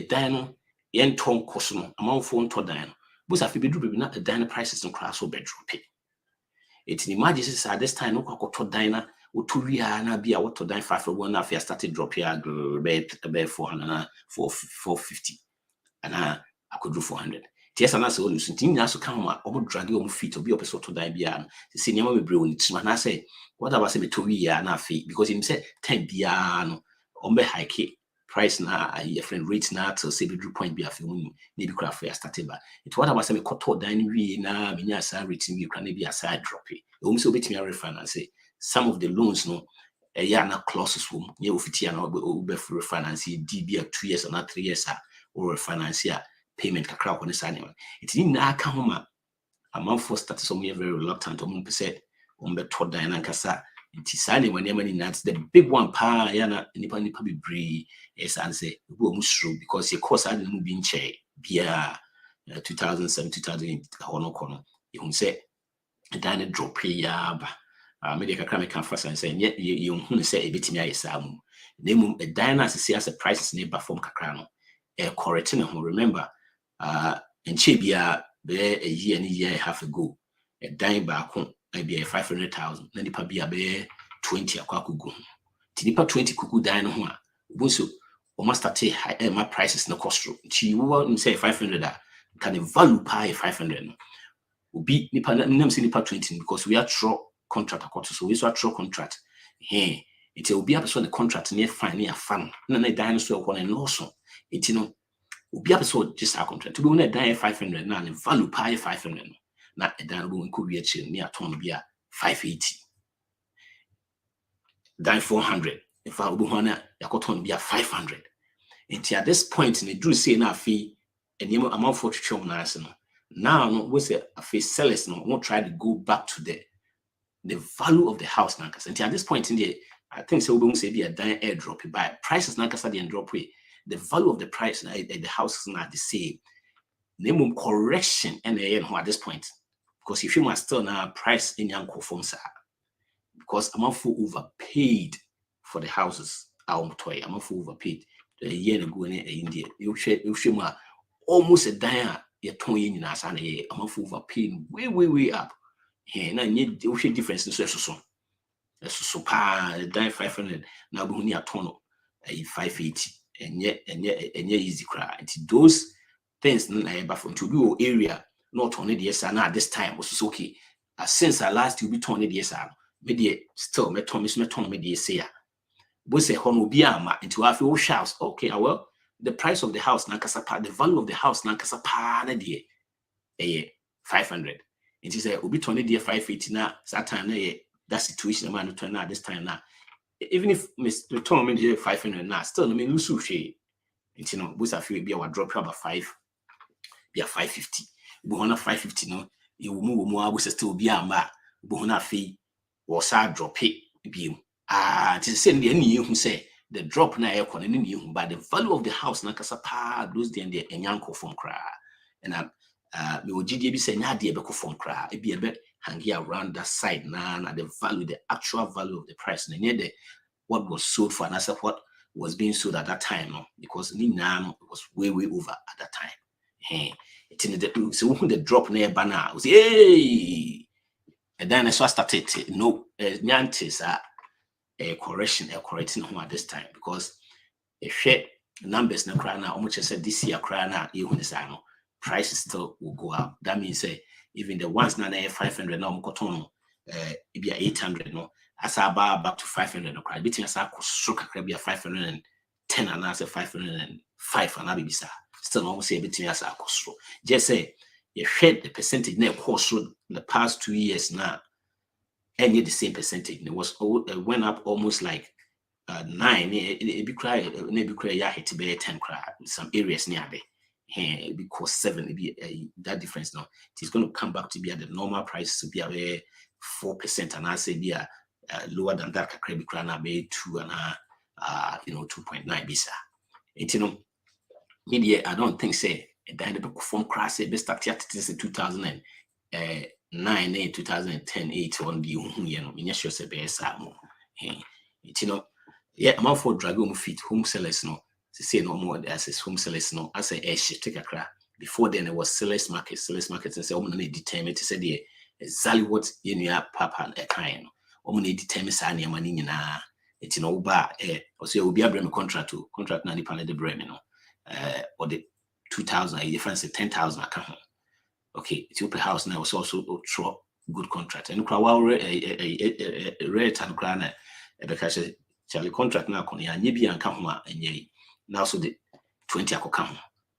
dan no yen ton cost no amount for to dan no but afi bedru be na dan prices no crash so bedroom pay it imagine say at this time no kwakoto dan na oturia na bia wato dan 501 na afia started drop here be 400 450 and I could do 400 tiesa na say olusu tin nya so kan ma omo drag omo fit obi opeso to dan bia no say nyama bebre oni tima na say what about say beturia na afi because him say 10 bia no ombe hike price na your friend rate na to say bedru point bia afi mu ni bi kra for started ba it what about say me koto dan wi na me nya sa rate wi kra na bia sa drop e omo say obetimi refinance some of the loans no na clauses wom ye ofiti na obe refinance di bia 2 years or 3 years or refinance payment kakra ko ne sa ne it ni na aka ho ma amount for start some very reluctant omo pese ombe to dan na nkasa nti sa ne wani mani na the big one pa ya na nipa be bree and say we omo sure because your course had no be nche bia 2007 2008 hono kono you say dan drop ya ba media kakra me kan fast and say you hu say e betimi ayesa mu na mu dan na say as a prices na ba form kakra no correct na ho remember enche bia be a year and year half ago dan ba ko be 500,000 na nipa bia be 20 akwakugu ti nipa 20 kuku dan no ho a oboso almost start my prices no cost ti wo say 500 can the value pay 500 no obi nipa nam say nipa 20 because we are true contract according so we so true contract it will be up so the contract near fine near fan na dinosaur ko no so it no obi up so just a contract to be na dan 500 na the value pay 500 na dan go nko wi achi near ton bia 580 dan 400 if I obi ho na yakoton bia 500 and at this point they do say na fee and you amount for twetwe na ase no now no we say a face sellers no won't try to go back to the value of the house nankasa. And at this point in the I think so we say be a dying airdrop by prices nankasa the drop way the value of the price the house is not the same. Name correction and at this point. Because if you must still now price in young form, because I'm for overpaid for the houses. I'm for overpaid. A year ago in India, you share almost a dime. You're towing in us and I'm for overpaid way up. And I need the difference in so dime 500 now we need a ton of 580 and yet easy cry. Those things from to be area not on the years at this time was okay. Since I last you be 20 years maybe still me Thomas me say we say hono be ama into our few shouts. Okay, well the price of the house nankasa the value of the house nankasa pa na de 500. It is a ubi 20 year 580 na that time na that situation man to now this time now. Even if Mr. Tom made 500 now, still I mean lose she. You know, both of you be our drop about 5, be a 550. We want a 550 no, you will move more, we still be a ma, we want a fee or sad drop it be. It is same the any who say the drop na air con any but the value of the house na kasapa those the and yanko from cry. And me will GDB say na dear beko from cry, it be a bit hanging around that side now, the value, the actual value of the price, and near the what was sold for, and I said what was being sold at that time, no, because now it was way over at that time. Hey, it's in the so when the drop near banner was hey, and then I started no nyantes a correction, correcting home at this time because a share numbers na cry now, almost said this year cry now, you understand, prices still will go up. That means even the ones now 500 now cotton it be 800 no as about back to 500 no cry between as I could stroke be 510 and as 505 and I be still almost say between as I could stroke. Just say you shed the percentage na course the past 2 years now and yet the same percentage. It went up almost like 9 it be cry yeah hit be 10 cry some areas near there. Because 7 be that difference now it is going to come back to be at the normal price to be a 4% and I say be a lower than that credit crana be 2 and 2.9 bisa. It media I don't think say the book from crash be start at 2009 2010 8 on the sure say be yeah I'm for dragon feet home sellers no say no more as home sellers no as a take a crack. Before then it was sellers market and say determine to say the exactly what you papa and a kind determine sign your money na it's or say will be a contract na the panel the brain or the 2000 difference 10,000 account. Okay, it's your house now was also a good contract and rate and crana because Charlie contract now kon ya nyebi anka ho a enye now so the 20 akoka ho.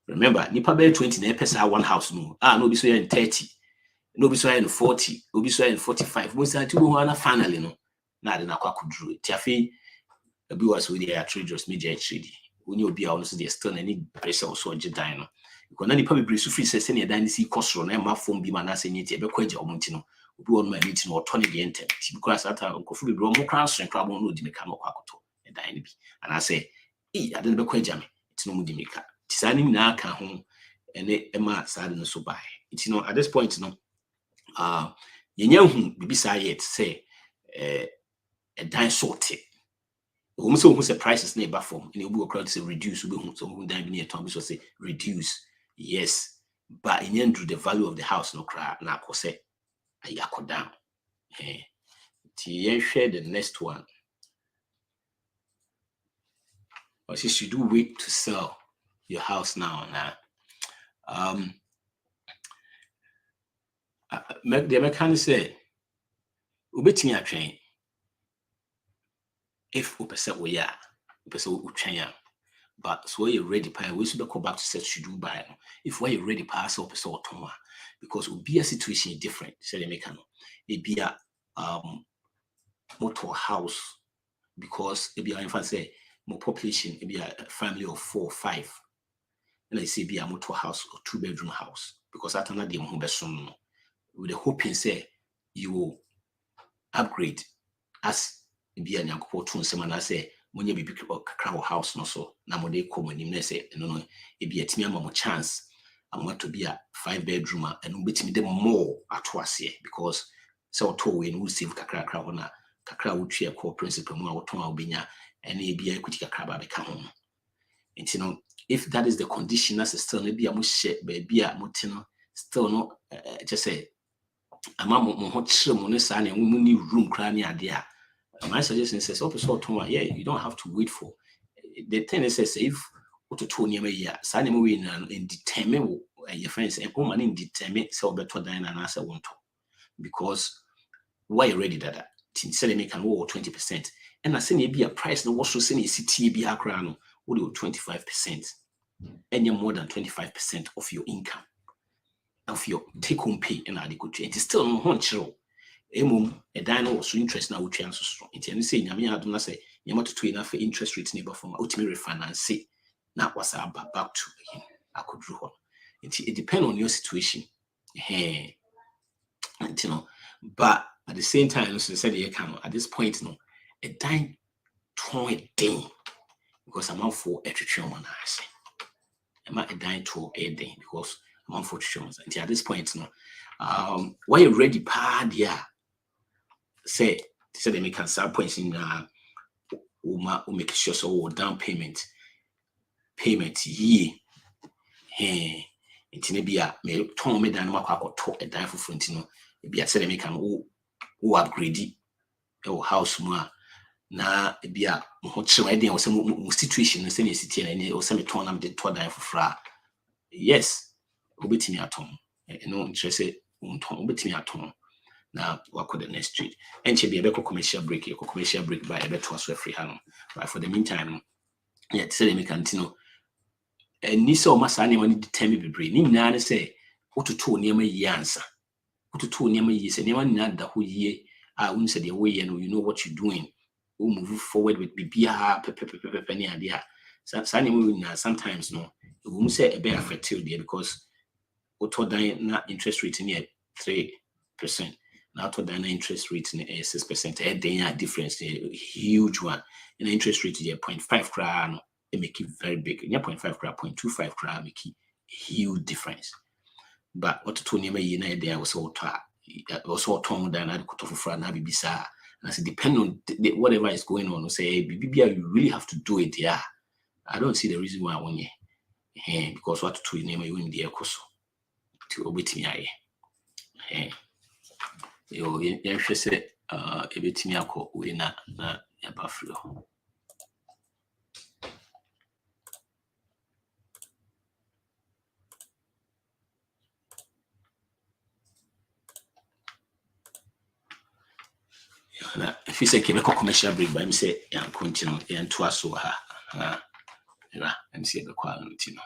Remember nipa be 20 na pesa one house no no be so in 30 no be so in 40 no be so in 45 mo say ati wo na finally no na de na kwakudru tiafi abi was with the traders media trade oni obi a ono so the still na ni pressure so ogidan no because na nipa be bresu free say na dan si kosoro na ma fom bi ma na say nyeti e be kwaja omunti no obi won ma meet no otone de enter because at nkofu be bro mo kran so crab no di meka no kwakoto e dan bi and I say I didn't be kwaja me it's no mu di meka tisani na aka ho ene ema sade no so bai it's at this point no yenya hu bibi sa yet say a dan sorted so who say prices na ba form and obi crowd say reduce obi hu so who dan bi na ton bi so say reduce yes but in end the value of the house no cry na ko say ayako down share the next one or she should do wait to sell your house now the mechanic say ubetimi atwen if upese we ya upese utwen but so you're ready pa we should go back to set should do buy if why you ready pass up so oton because will be a situation different say the mechanic it be a motor house because it be if I say more population it be a family of 4 or 5 and I say be a motor house or 2-bedroom house because at another dem ho with the hoping say you will upgrade as be an yankopon to someone I say monye bibi kakra wo house no so na mo de come anim na say no e bi atimi ama mo chance ama to be a 5-bedroom and betimi de more ato ase because so to we no save kakra ho na kakra wo tue ko principal mu a wo ton a obenya and e bi equity kakra ba be ka ho. And if that is the condition as still maybe a mo share baby a mo no still no just say ama mo ho kire mo no sa na mo ni room kra ni ade a my suggestion is yeah, you don't have to wait for the thing is if to near me sign him win and determine your friends and woman in determine so better than an answer want to because why you ready that instead make an 20% and I say be a price no was so say city be a crown would 25% and you're more than 25% of your income of your take home pay and adequate it is still no chiro emum a dino was so interest na which answer strong it and say nyame adom na say nyama to enough interest rate neighbor from ultimate refinance na was back to him I could draw it depends on your situation but at the same time so said you can at this point no a dime ton thing because I'm out for a treatment on us am a dime to a day because I'm out for treatment at this point no why you ready pad yeah say they make a start points in make sure so down payment ye into maybe a me ton me dan makwa to a dan for front no be a say make an o upgrade your house mu na be a ho kire den o say situation no say na city na o say me ton am de to dan for fra yes obetimi aton no interest say ton obetimi aton na work with the next street and she be a commercial break by a better was free hand but for the meantime yeah say they make continue and ni so masa na money determine be brain ni na say ototo niam yi answer ototo niam yi say niam na da ho yie a un say the way you know what you're doing we move forward with bibia pepe ni ade a sometimes no we say a better affect you because auto dan na interest rate ni 3%. Now to the interest rate is 6%. A difference, a huge one. And the interest rate is 0.5 crown. It make it very big. 0.5 crown, 0.25 crown make it huge difference. But what to name a there was all torn down. I could offer for an abibisa. And I said, depend on whatever is going on. Say, BBBA, you really have to do it. Yeah, I don't see the reason why I want you. Because what to name you in the ecoso to obey me. Yo yɛhwɛ sɛ ebetimi akɔ we na yaba flo na if you say kebeko commercial break by me say yan continue yan to aso ha yeah and see the quality no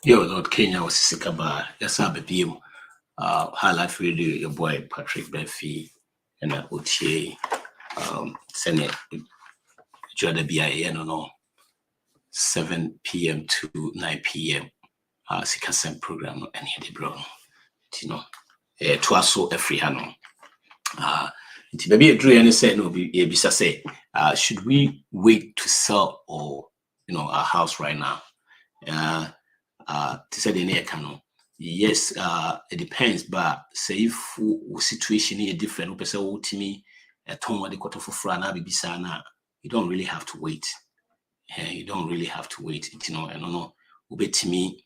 Yo, Lord Kenya was Sikaba, Yasa Babium, High Life Radio, your boy Patrick Benfi, and Otie, Senate, Jordan BIA, no, 7 p.m. to 9 p.m. Sikasem program, and here the bro, you know, Twaso Efrihano. Maybe a drew and said, no, Bisa say, should we wait to sell or, our house right now? To say the near canon. Yes, it depends, but say if situation is different, to me, a tone the quarter for Frana, Bibisana, you don't really have to wait. You don't really have to wait, and no, to me,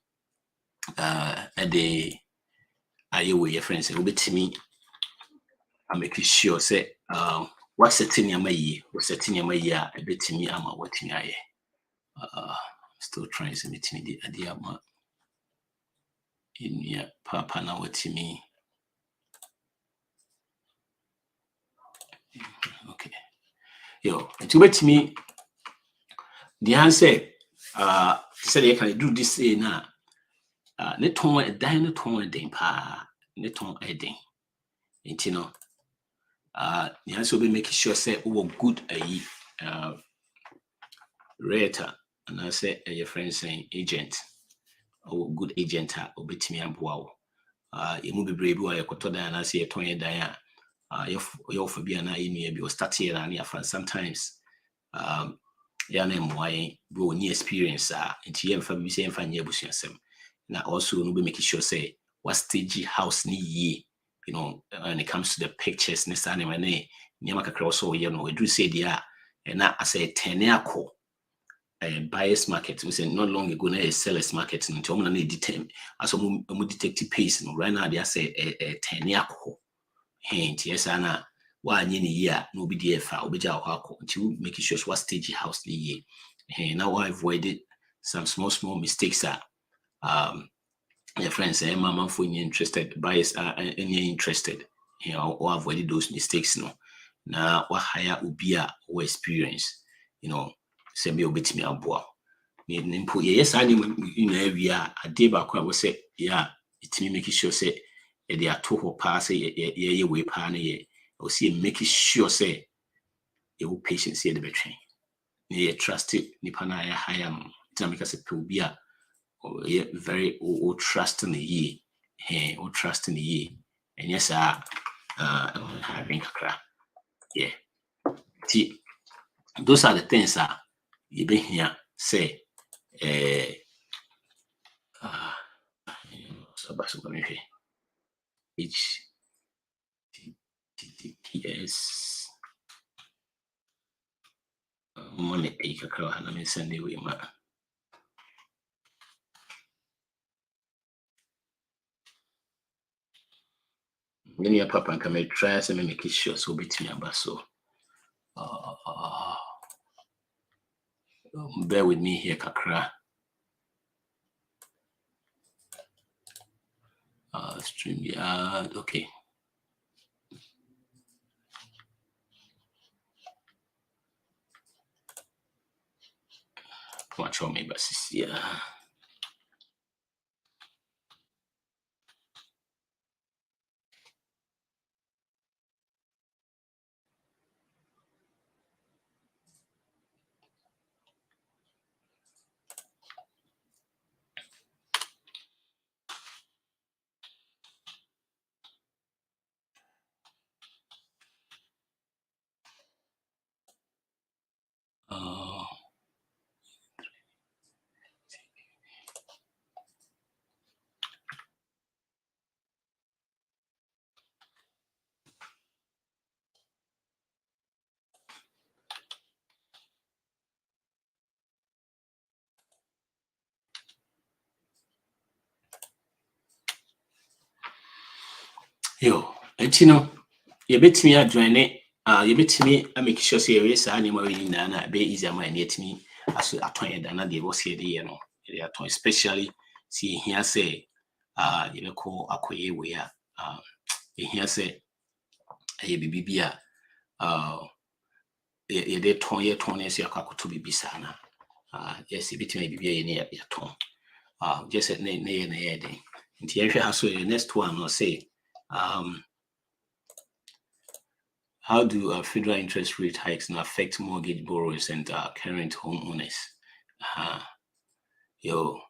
a day, your friends, to me, I'm making sure, say, what's setting your may, what's setting your may, a bit to me, I'm what I still trying to meet me the idea in your papa now to me. Okay. Yo, and to bet me, the answer, said you can do this now. Net on a dine tone a ding pa, net on a ding. And the answer will be making sure, say, good rater, and I say, your friend saying agent, good agent, or bet me and wow. You move be brave, you could and I say a 20 dia. You're for being a start here and sometimes. Name why bro any experience into yem family say fan yebusiasem. Now also no be making sure say what stage house ni ye, when it comes to the pictures necessarily when nyama kakra so we do say dia and na as a 10 akọ buyers market we say not long ago na a sellers market into omo na determine as omo detective pace no right now they say 10 akọ hint yes ana one year no be there for obeja to make sure what stage house the year. Now I avoided some small mistakes your friends say mama for interested buyers are any interested or avoided those mistakes no now what higher ubia or experience say me obet me aboa me put yes I we are a day back I was say yeah it's me making sure say they are two pass ye way pan or see making sure say you patience here the between. You trust it, Nipana higher Tamika Sepubia or very or trust in the ye, or trust in the ye. And yes, having a crap. Yeah. See, those are the things you been here say HTTPS money a kakra and I send you ma. Many a papa and come try to make it sure so between about so. Bear with me here, kakra. StreamYard, okay. Watch on me, but yeah. Yo, and you bet me I join it. You bet me I make sure say yes, animal in Nana be easy my net me as a 20 than they was here, they are especially see here say, you call Akoye where here say a bibia ye de 20 years you to be bisana. Yes, it may be near your tongue. just at near day. And here has the next one will say, how do federal interest rate hikes affect mortgage borrowers and current homeowners? You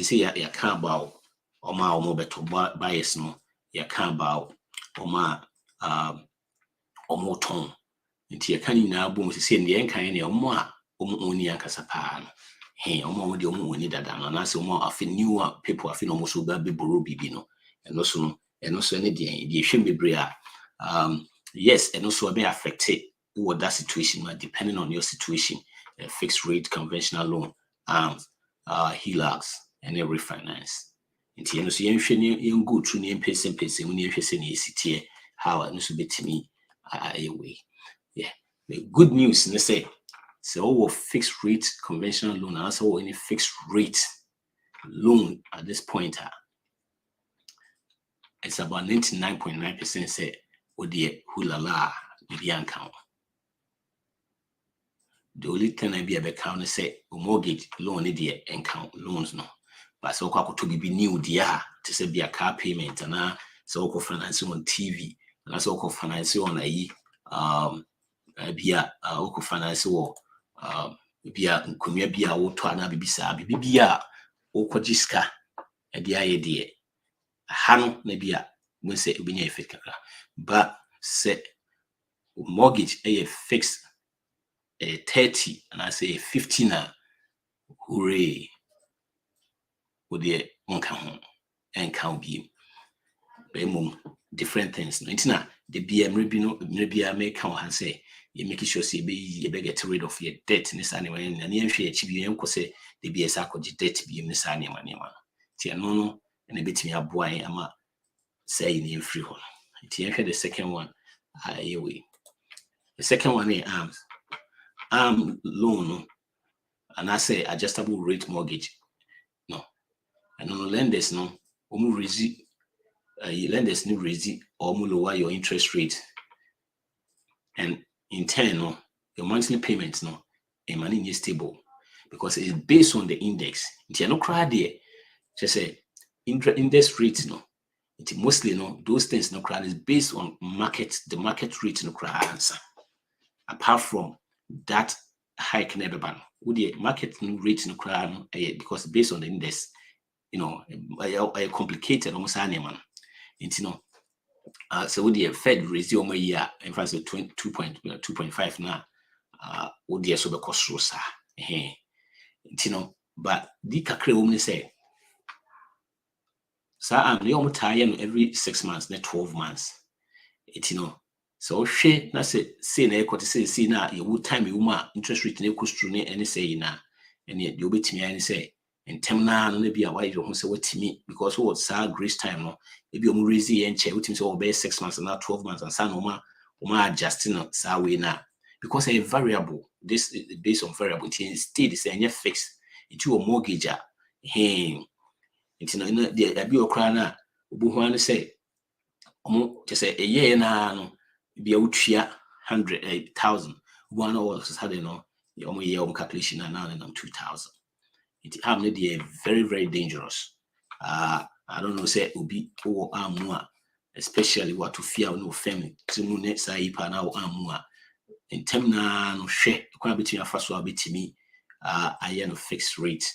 see, you can't about Oma better bias no, you can't about Oma Omoton. Nti you can now boom to see in the end kind of more only Ancasapan. Hey, Oma the only that and I say more of newer people, I feel almost so bad be borrow bibino, and also any the shouldn't be bria. Yes, and also be affected what that situation, depending on your situation, a fixed rate conventional loan, HELOCs, and a refinance. Nti you know so you go through the person when you say how and so bet me away. Yeah. The good news they say so fixed rate conventional loan and also any fixed rate loan at this point it's about 99.9% say with the hulala the account. The only thing I be able to say mortgage loan the account loans no. But so to be new dear to say be a car payment and so financing on TV and so financing on bia oko finance wo bia nkonua bia wo to ana bibisa bibia okogiska e dia ye de hano na bia mo se obinya effect kakra but say mortgage a fixed 30 and I say 15 hooray with the onka ho enka obi different things no intina the BM bia make count say you make sure say you be get rid of your debt in this anyway and you hwe achieve you say the BS akọji debt bi in this anima ti no and a bit me aboa ama say in free hole ti hwe the second one away the second one is loan and I say adjustable rate mortgage no and no lenders no lenders need raise or lower your interest rate, and in turn, no, your monthly payments no, money is stable because it's based on the index. It's no cry there. Just say index rates no. It mostly no those things no cry is based on the market rate no cry answer. Apart from that hike never ban. Would the market rate no cry because based on the index, you know, I complicated almost animal. It's no so with the Fed raise your year in fact 2.5 now would the so be cost rosa you know but the kakre woman say so I'm the tie every 6 months net 12 months it you know so she na say na ekoti say na you time you ma interest rate na cost through any say na and you obetimi any say in term na no be a why you say what me because what sa grace time no e be o raise e enche what say be 6 months and now 12 months and sa no ma adjusting sa way na because a variable this is based on variable it instead is any fixed into a mortgage it's no the be okra na obuhu an say just say a year na no be a utua 100,000 one was had no year calculation and now 2,000. It happened they very, very dangerous. I don't know, say ubi or amua, especially what to fear no family. To net saipa now amua. In term na no share quite between a first one bit me I no fixed rate,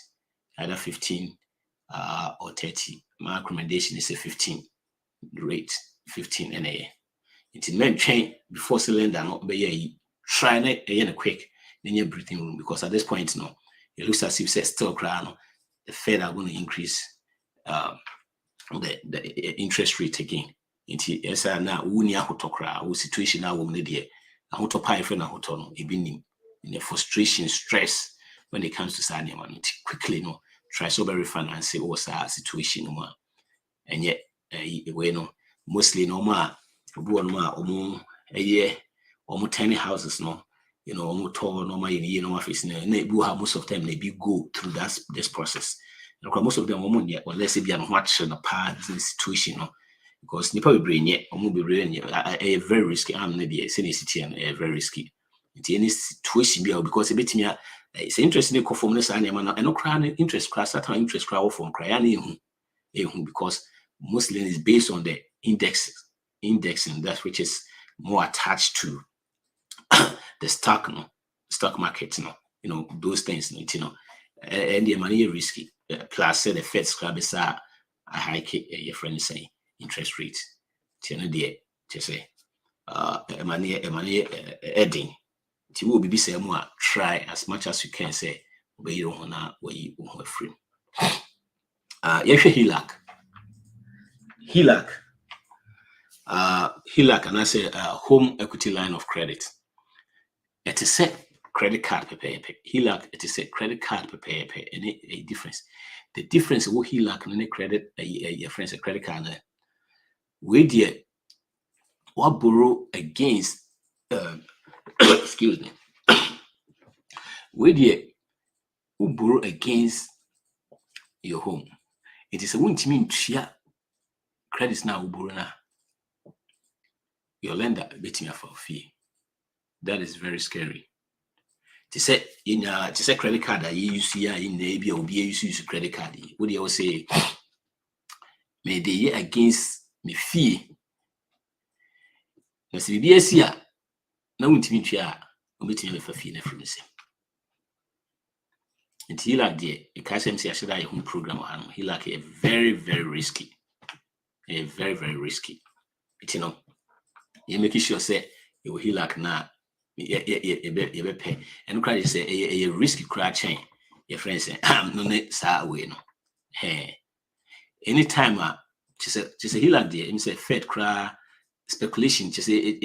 either 15 or 30. My recommendation is a 15 rate, 15 NA. It's in men chain before cylinder not be try it quick, then you're breathing room because at this point no. It looks as if say still crown the Fed are going to increase the interest rate again. Into yes, now we autocra situation now woman there. I want to pay for na hotel in the frustration, stress when it comes to signing money. Quickly no try so very finance or situation no and yet we no mostly no more a year almost tiny houses no. You know, normal in office, most of them they be go through this process. And most of them are yet, or let's say be an watching a part in situation, because Nipa will bring yet, or be bring a very risky. I'm maybe a senior city and a very risky. It's any situation because a bit me It's interesting to from this animal and no crown interest class that interest crowd from crying because mostly is based on the indexing that which is more attached to the stock market, those things, and the money risky. Plus, say the Fed scrub is a hike your friend say interest rate. Just say money adding. It will be say more try as much as you can say where you don't where you free. HELAC and I say home equity line of credit. It is a credit card pay. HELAC it is a credit card pay. Any difference? The difference with HELAC and any credit your friends a credit card. We dear what borrow against excuse me. We dear who borrow against your home. It is a won't mean credits now who borrow now. Your lender betting you for a fee. That is very scary. To say credit card that you use here in the ABA or use credit card. What do you say? May the year against me fee. Now, see, BS no one to meet you meeting for fee from the same. Until like the KSMC, I should have a home program on he like a very, very risky. A very, very risky. But you make sure say you will heal like now. You pay and cry say a risky crack chain. Your friends say, no net sa way no. Hey, anytime just a heal like there, say Fed cry speculation, just say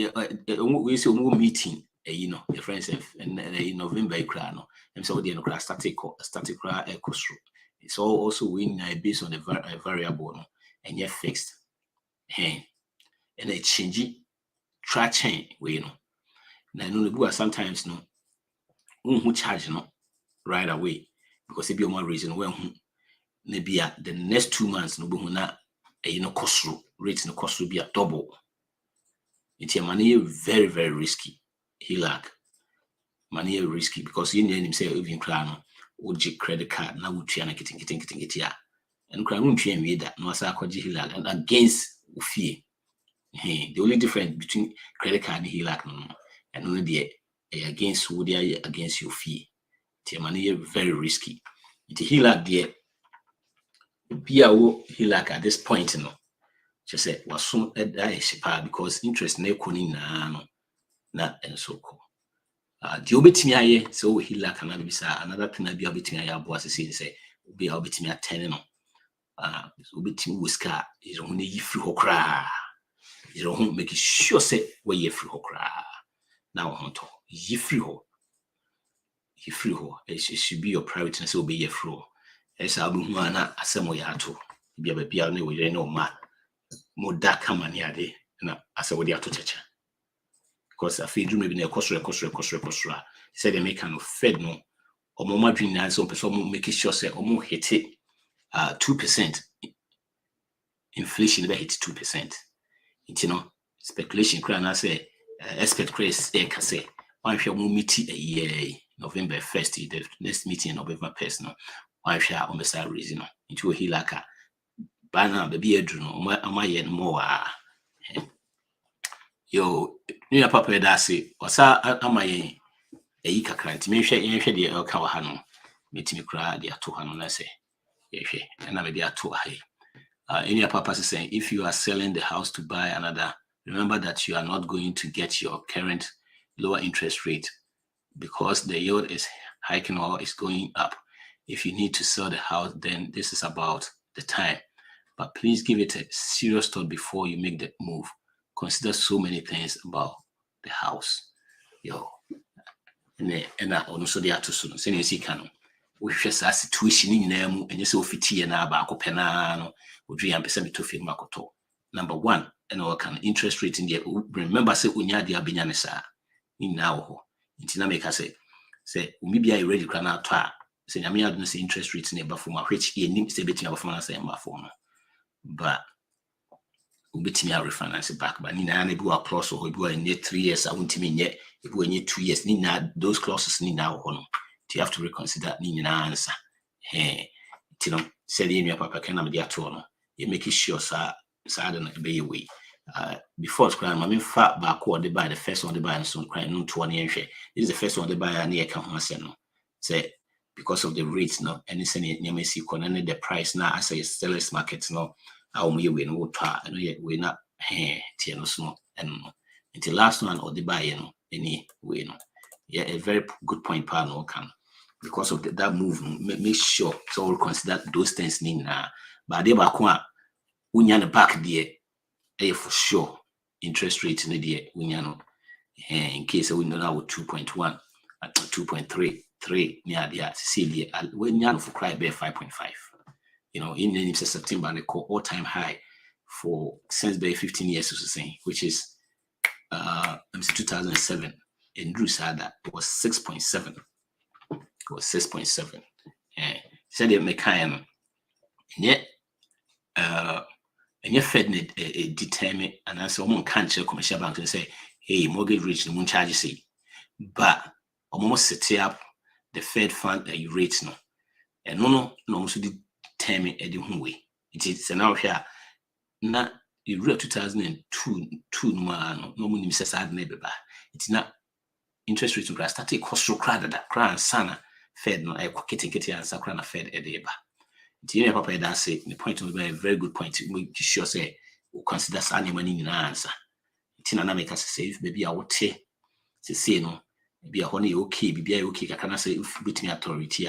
we say more meeting, your friends say in November cry no. And so the cry static cry cost. It's all also win based on a variable no, and yet fixed. Hey, and a changing track chain way no. Now sometimes who charge right away because it be one reason when maybe the next 2 months cost rate no cost will be a double. It's your money very, very risky. HELAC money risky because you need him say even crown would credit card now would try getting here and crown won't try that no as HELAC and against fee. The only difference between credit card and HELAC and only the against who they are against your fee. The money very risky. The HELAC there be a HELAC at this point, just say was soon because interest na na and so cool. The obetimi so HELAC and another thing be obetimi aye boss say be obetimi attend obetimi whisker is only you free hokra. You don't make sure say where you free hokra. Now on top, you free ho. It should be your priority and so be your free. As I'll be one as some way to be a baby. I know we know man. More dark come on here, as I would have to touch. Because I feel maybe near cost. Said they make kind of Fed no or more dream and some person make sure say or more hit it 2%. Inflation never hit 2%. Speculation crown I say expect Chris can say why shall we meet a year November 1st, the next meeting November 1st no why shall almost a reason into a HELAC banner baby adruno am I more yo new papa da say wasa am I a kakra me hwe de elka wa ha no metimi kra de ato ha no na say yehwe na me de ato ha any papa saying if you are selling the house to buy another, remember that you are not going to get your current lower interest rate because the yield is hiking or is going up. If you need to sell the house, then this is about the time. But please give it a serious thought before you make the move. Consider so many things about the house. And also the other soon. Send you see canon. We just a situation in them and you so fiti and about penano. Number one, and our can interest rate in the remember say unya dia binyanesa in now intina make us say maybe I ready can out say I don't say interest rates in for my which ye say betting of finance and phone but betting our refinance back but nina na be a clause or be in 3 years I won't mean yet if we need 2 years nina those clauses ni now You have to reconsider ni answer. Said in your papa can am no. You make sure sir don't be away. Before scram, I mean fat backward they buy the first one they buy and soon crying no to 1 year. This is the first one they buy and near come say because of the rates no anything you may see the price now as a sellers market no how we win no we not no snow and until last one or the buy any way no. Yeah, a very good point panel can because of that move make sure so we'll consider those things but they back one the back there for sure interest rate in the in case we know now 2.1 at 2.33 near the see when you for cry bear 5.5 in September they call all-time high for since by 15 years which is 2007 in Drew Sada it was 6.7. It was 6.7. Said it mechanic yet and yet Fed determine and answer someone can't check commercial bank and say, hey, mortgage rate the moon charges say, but almost set up the Fed fund that you rate no. And no also determine a way. It is now here. Now you read 2002 no money says I never it's not interest rate to start a cost crowd that crown sana Fed no I kitty and sacrana Fed a deba. The papa that say the point will be a very good point. We sure say we consider any money in answer. Tina na make us say if maybe I would say no maybe a honey okay, be okay. I cannot say if between authority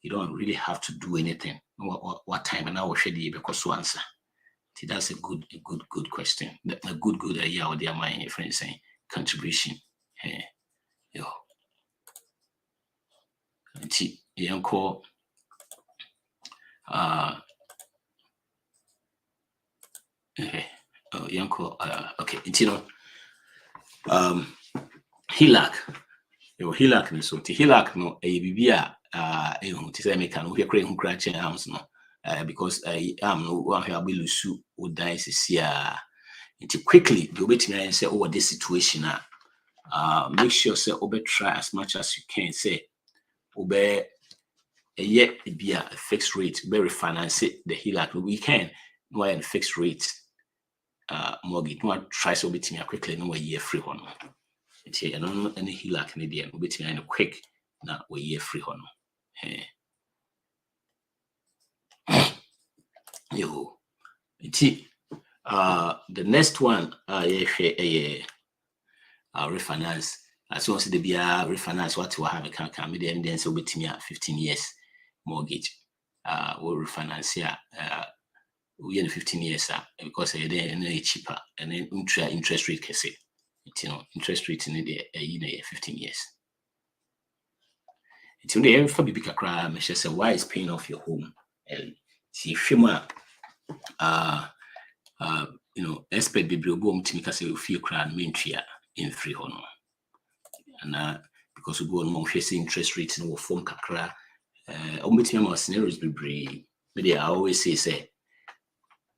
you don't really have to do anything. What time and I will share the because to answer. That's a good question. A good idea or their mind friend saying contribution. Yo. Young call okay. Okay. HELAC. HELAC so HELAC no bibia to say me can we create who arms no because no one here will lose would die quickly you wait me and say over this situation make sure say try as much as you can say be a fixed rate, very refinance it, the HELAC. We can no a fixed rate mortgage. No try so bit me quickly, no a year free one. It's here, I don't know any HELAC in the end, bit me quick now a year free one. Yo, it's the next one refinance. As you see the BR refinance what will have a can be the evidence will be 15 years mortgage. Will refinance here we in 15 years because they're cheaper and then interest rate can say interest rate in the 15 years. It's only every for big cry measure say why is paying off your home and see shima expert be boom to make us say feel cry main tree in free honor. And because we go on more facing interest rates and form kakra scenarios be brave. But I always say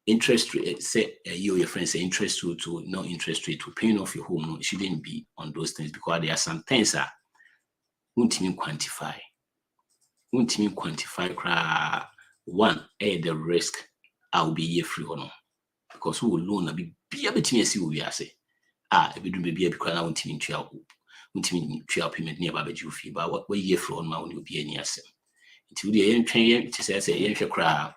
interest rate say your friends say interest rate to no interest rate to paying off your home no, it shouldn't be on those things because there are some things that won't even quantify one the risk I'll be year free or no because who will loan be a bit me see we are say if we do maybe because I want to payment near Babaji fee, but what we year from my will be any assem. Until the end train to say a crowd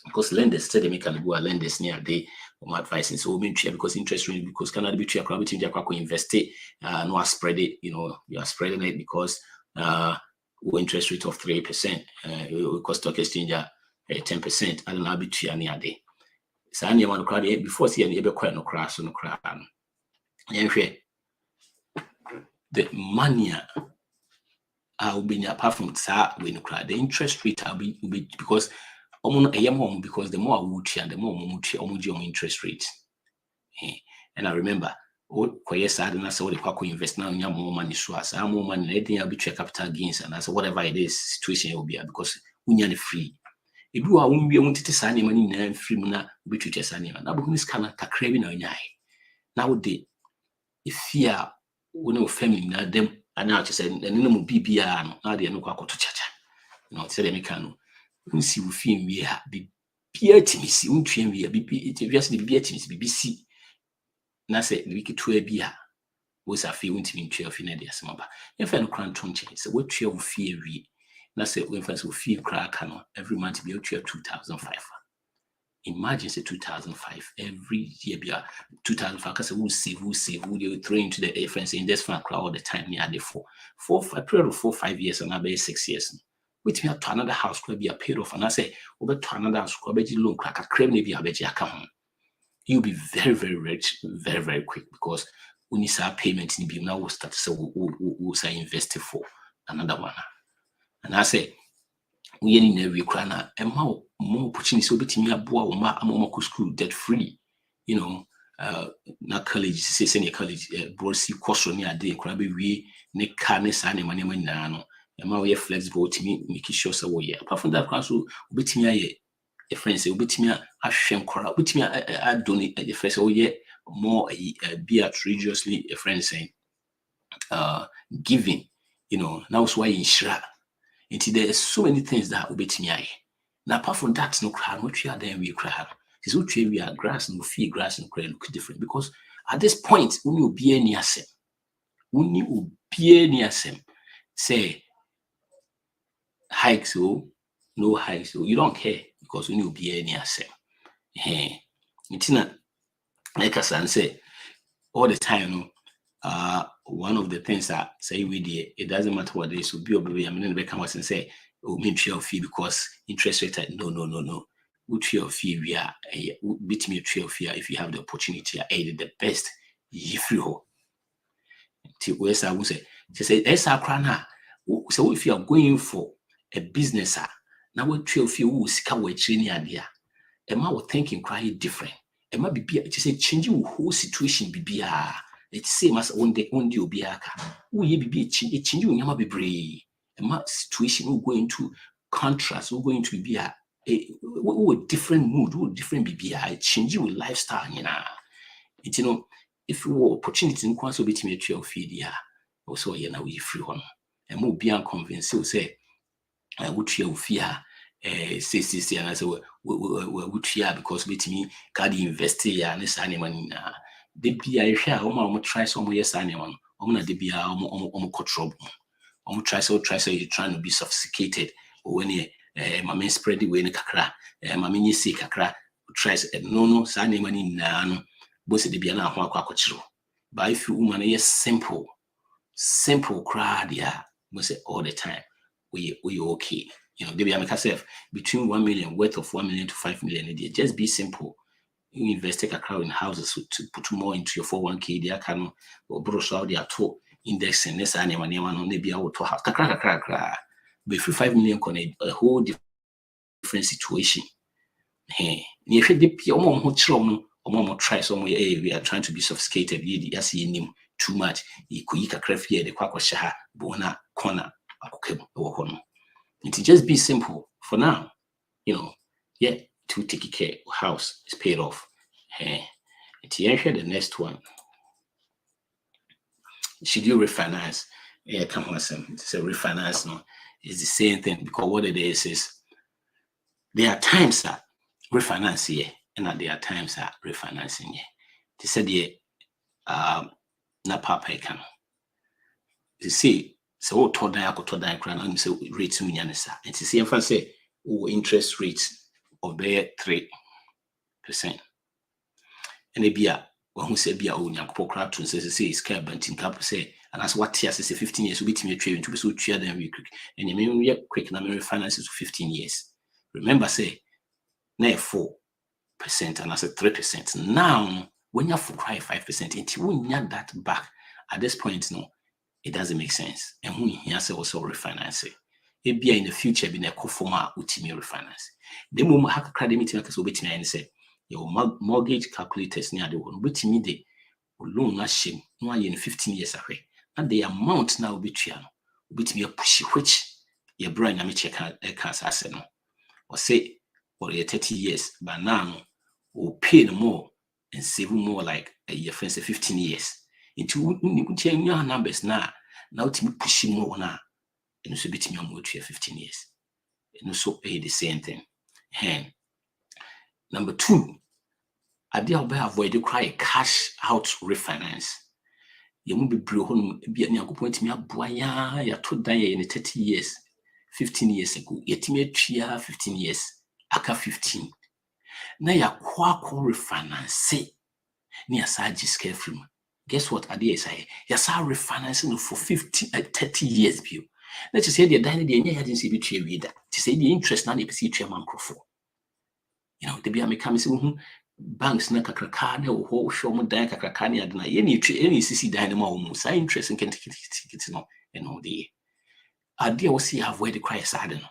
because lenders said they make go lenders near day or my advice and so because interest rate because cannot be true crowd between their invest it no spread it, you are spreading it because interest rate of 3%, cost stock exchange 10%, I don't know between any day. So I want to crowd before see any ever quite no crash no crowd. The money will be apart from the interest rate will be because because the more I would and the more interest rate. And I remember sad and I said what invest now you have more money so as I more money anything I'll be capital gains and I said whatever it is situation will be because we are free. If you are won't be able to sign money and free money be to just sign now because can craving now would they if fear family now them and now just say no BBR now they no kwako to chacha no say they make no nsi wo fi nwie ha bibia timisi untwe nwie bibi just bibia timisi BBC na say wiki to bi a wo sa fi untimi ntwe ofi na dia semaba e fa no kran tonche say wo twe wo fi awie na say wo fa so fi kra aka no every month be twe 2005. Imagine say 2005 every year be 2005 cause we save we throw into the friends in this fund all the time near the 4-5 years and about 6 years which me to another house could be a paid off and I say over to another house could be loan crack a crave maybe a better account. You'll be very, very rich very, very quick because when you start payment in be now we'll start so we'll say invest for another one. And I say we in every crana and more opportunity so between aboa ma amomako school debt free, you know, na college say senior college broadsi course ni ade kra be wie ne ka ne sa ne mane manyina no e ma we flexible to me make sure so we apart from that class so between aye a friend say between a hwem kora between a donate the first so yeah more be at religiously a friend saying giving, you know, now so why in shira. There are so many things that will be to me. Now, apart from that, no crowd, what you are then we cry. It's what we are grass and feel grass and cry look different because at this point, when you be near sem, when you be near sem, say hike so, no hike so, you don't care because when you be near sem, hey, it's not like I say all the time, one of the things that say we did, it doesn't matter what it is, will be or be. I mean, they come and say, oh, maybe your fee because interest rate. No. Which your fee we are beat me a trail fee if you have the opportunity. I aided the best. If you where's I would say, that's our crana. So if you are going for a business, now what trail fee will seek away training idea. Am I thinking quite different? Am I be just say changing whole situation be it's same as one day obiaka. We be changing yama be brave. A ma situation will go into contrast, we're going to be a different mood, different be changing with lifestyle, you know. It's, you know, if you were opportunity in quite so bit me a feed, yeah, also, you know, we free one. And more be unconvinced, so say, I would fear fear. Say, and I say, would fear because bit me, God invest here and this animal. The be I share, try some yes, anyone. The be trouble. Try so you're trying to be sophisticated. Or when you my men spread the way in a kakra, my mini see kakra, tries no, sign money nan, both the be an aquacochro. But if you woman, yes, simple crowd, yeah, must say all the time. We okay. You know, they make yourself between 1 million worth of 1 million to 5 million a day. Just be simple. You invest a crowd in houses to put more into your 401k. They can or brush out their two index and this animal on maybe out to have kakra. But if you 5 million con a whole different situation. Hey, near or try somewhere. We are trying to be sophisticated. Yes, him too much. He could a craft here, the quackosha, bona, corner, it just be simple for now, you know. Yeah, to take care of house is paid off. Hey, it's here the next one. Should you refinance? Yeah, come on, it's a refinance. No, it's the same thing because what it is there are times that refinance here, and there are times that refinancing here. They said na papa can. You see. So what told I could tell that crown and say rates minyanisa. And to see if I say interest rates of there 3%. And they be a who say be a own young crowd to say is care banting cap say, and that's what tears say 15 years will be to me trading to be so cheer them we quick. And you may quick number refinances to 15 years. Remember, say now 4% and I said 3%. Now when you have to cry 5%, until we need that back at this point, no. It doesn't make sense. And when he say also refinance it be in the future be a co-former ultimate refinance. The moment hack credit meeting so wait me and say your mortgage calculators near the one wait me the loan na shame no in 15 years away. And the amount now be trial wait me a push which your brain na me check cancer asset no or say for 30 years but now will pay more and save more like a year for 15 years. Into your numbers now, Now to push more na and so bit me more 15 years. And so pay the same thing. And number 2, I did avoid to cry cash out refinance. You must be blue be a point me a boya ya to die in 30 years, 15 years ago. Yet me 15 years, aka 15. Now ya kwa refinance near Sajis carefree. Guess what idea is I? Yes, I refinancing for 30 years view. Let's just say the dining the any agency betray reader to say the interest now the see chairman for. You know, the be a come say banks na kakraka na wo show mo dan kakraka na adna any CC dan ma wo say interest can take it no and all the idea we see have where the cry sad no.